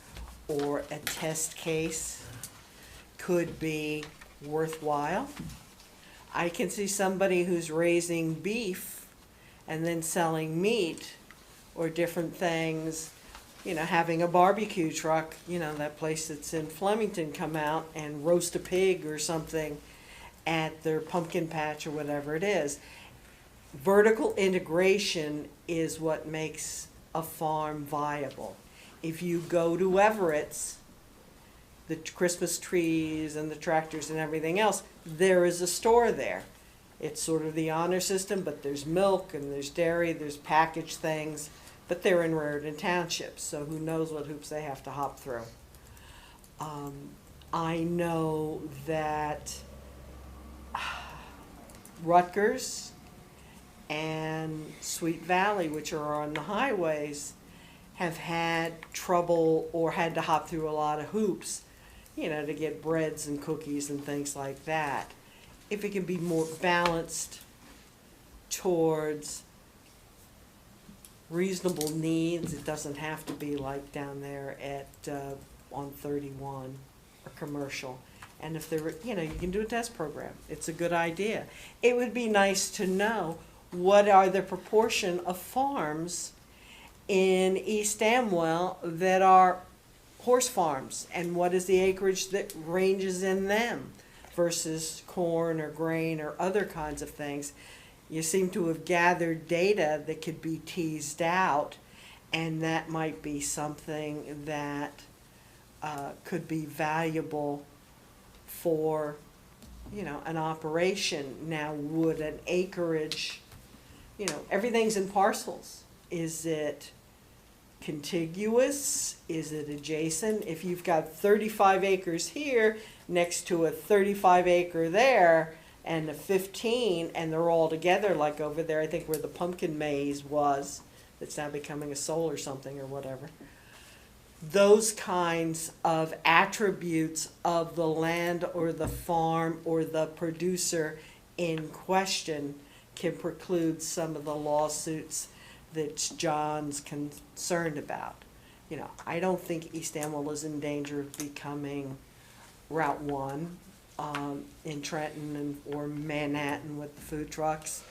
S5: or a test case, could be worthwhile. I can see somebody who's raising beef and then selling meat or different things, you know, having a barbecue truck, you know, that place that's in Flemington, come out and roast a pig or something at their pumpkin patch or whatever it is. Vertical integration is what makes a farm viable. If you go to Everett's, the Christmas trees and the tractors and everything else, there is a store there. It's sort of the honor system, but there's milk and there's dairy, there's packaged things, but they're in Raritan Township, so who knows what hoops they have to hop through. I know that Rutgers and Sweet Valley, which are on the highways, have had trouble or had to hop through a lot of hoops, you know, to get breads and cookies and things like that. If it can be more balanced towards reasonable needs, it doesn't have to be like down there at on 31 or Commercial. And if there, you know, you can do a test program. It's a good idea. It would be nice to know what are the proportion of farms in East Amwell that are horse farms, and what is the acreage that ranges in them versus corn or grain or other kinds of things. You seem to have gathered data that could be teased out, and that might be something that could be valuable for, you know, an operation. Now, would an acreage, you know, everything's in parcels. Is it contiguous? Is it adjacent? If you've got 35 acres here next to a 35 acre there and a 15, and they're all together, like over there, I think where the pumpkin maze was, that's now becoming a solar something or whatever. Those kinds of attributes of the land or the farm or the producer in question can preclude some of the lawsuits that John's concerned about. You know, I don't think East Amwell is in danger of becoming Route 1 in Trenton or Manhattan with the food trucks.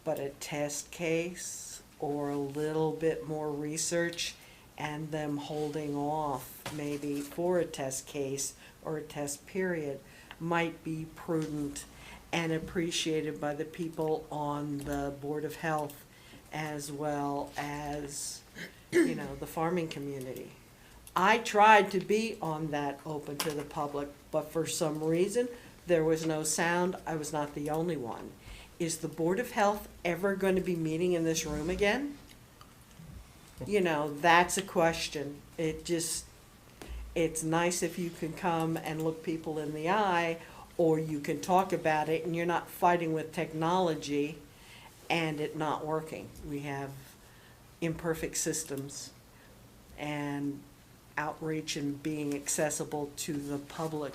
S5: But a test case or a little bit more research and them holding off maybe for a test case or a test period might be prudent and appreciated by the people on the Board of Health as well as, you know, the farming community. I tried to be on that open to the public, but for some reason, there was no sound. I was not the only one. Is the Board of Health ever going to be meeting in this room again? You know, that's a question. It's nice if you can come and look people in the eye, or you can talk about it and you're not fighting with technology and it not working. We have imperfect systems, and outreach and being accessible to the public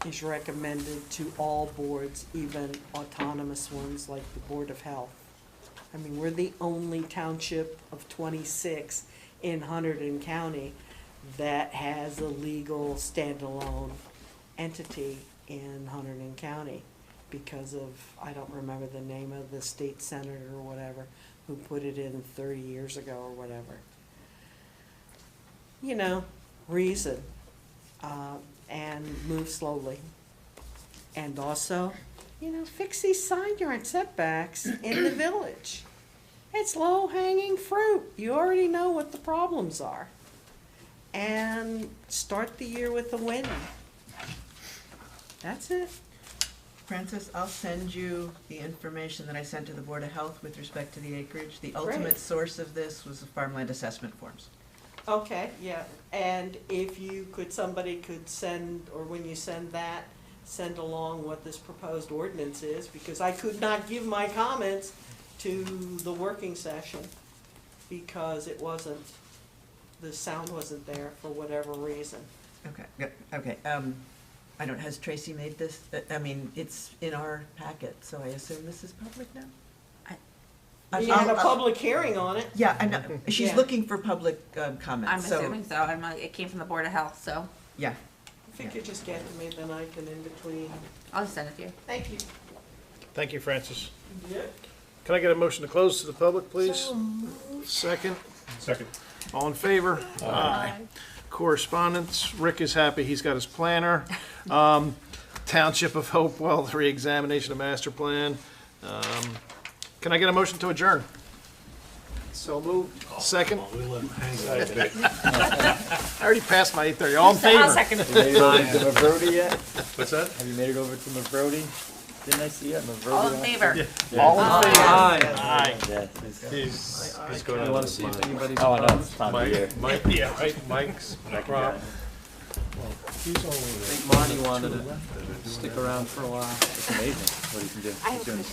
S5: is recommended to all boards, even autonomous ones like the Board of Health. I mean, we're the only township of 26 in Hunterdon County that has a legal standalone entity in Hunterdon County because of, I don't remember the name of the state senator or whatever, who put it in 30 years ago or whatever. You know, reason, and move slowly. And also, you know, fix these side yard setbacks in the village. It's low-hanging fruit. You already know what the problems are. And start the year with a win. That's it.
S7: Francis, I'll send you the information that I sent to the Board of Health with respect to the acreage. The ultimate source of this was the farmland assessment forms.
S5: Okay, yeah, and if you could, somebody could send, or when you send that, send along what this proposed ordinance is, because I could not give my comments to the working session because it wasn't, the sound wasn't there for whatever reason.
S7: Okay, yep, okay. I don't, has Tracy made this? I mean, it's in our packet, so I assume this is public now?
S5: We had a public hearing on it.
S7: Yeah, I know. She's
S5: Yeah.
S7: looking for public comments,
S3: I'm
S7: so.
S3: assuming so. It came from the Board of Health, so
S7: Yeah.
S5: If you could just get to me, then I can in between.
S3: I'll just send it to you.
S5: Thank you.
S6: Thank you, Francis.
S5: Yep.
S6: Can I get a motion to close to the public, please? Second.
S2: Second.
S6: All in favor? Aye. Correspondence, Rick is happy, he's got his planner. Township of Hopewell, the reexamination of master plan. Can I get a motion to adjourn?
S9: So moved.
S6: Second?
S11: We let him hang that bit.
S6: I already passed my 8:30, all in
S3: I'll
S6: favor?
S3: second.
S1: Have you made it over to Mavrodi yet?
S11: What's that?
S1: Have you made it over to Mavrodi? Didn't I see it? Mavrodi?
S3: All in favor?
S6: All in favor?
S9: Aye.
S6: Aye.
S11: He's going
S9: You
S11: out
S9: wanna
S11: of
S9: see if
S11: mind.
S9: anybody's
S1: Oh, I know,
S9: opposed?
S1: it's time of year.
S11: Mike,
S6: Yeah, right.
S11: Mike's
S1: Second
S11: crop.
S1: guy.
S11: He's
S9: I think Monty wanted to stick around for a while.
S1: It's amazing what he can do. He's doing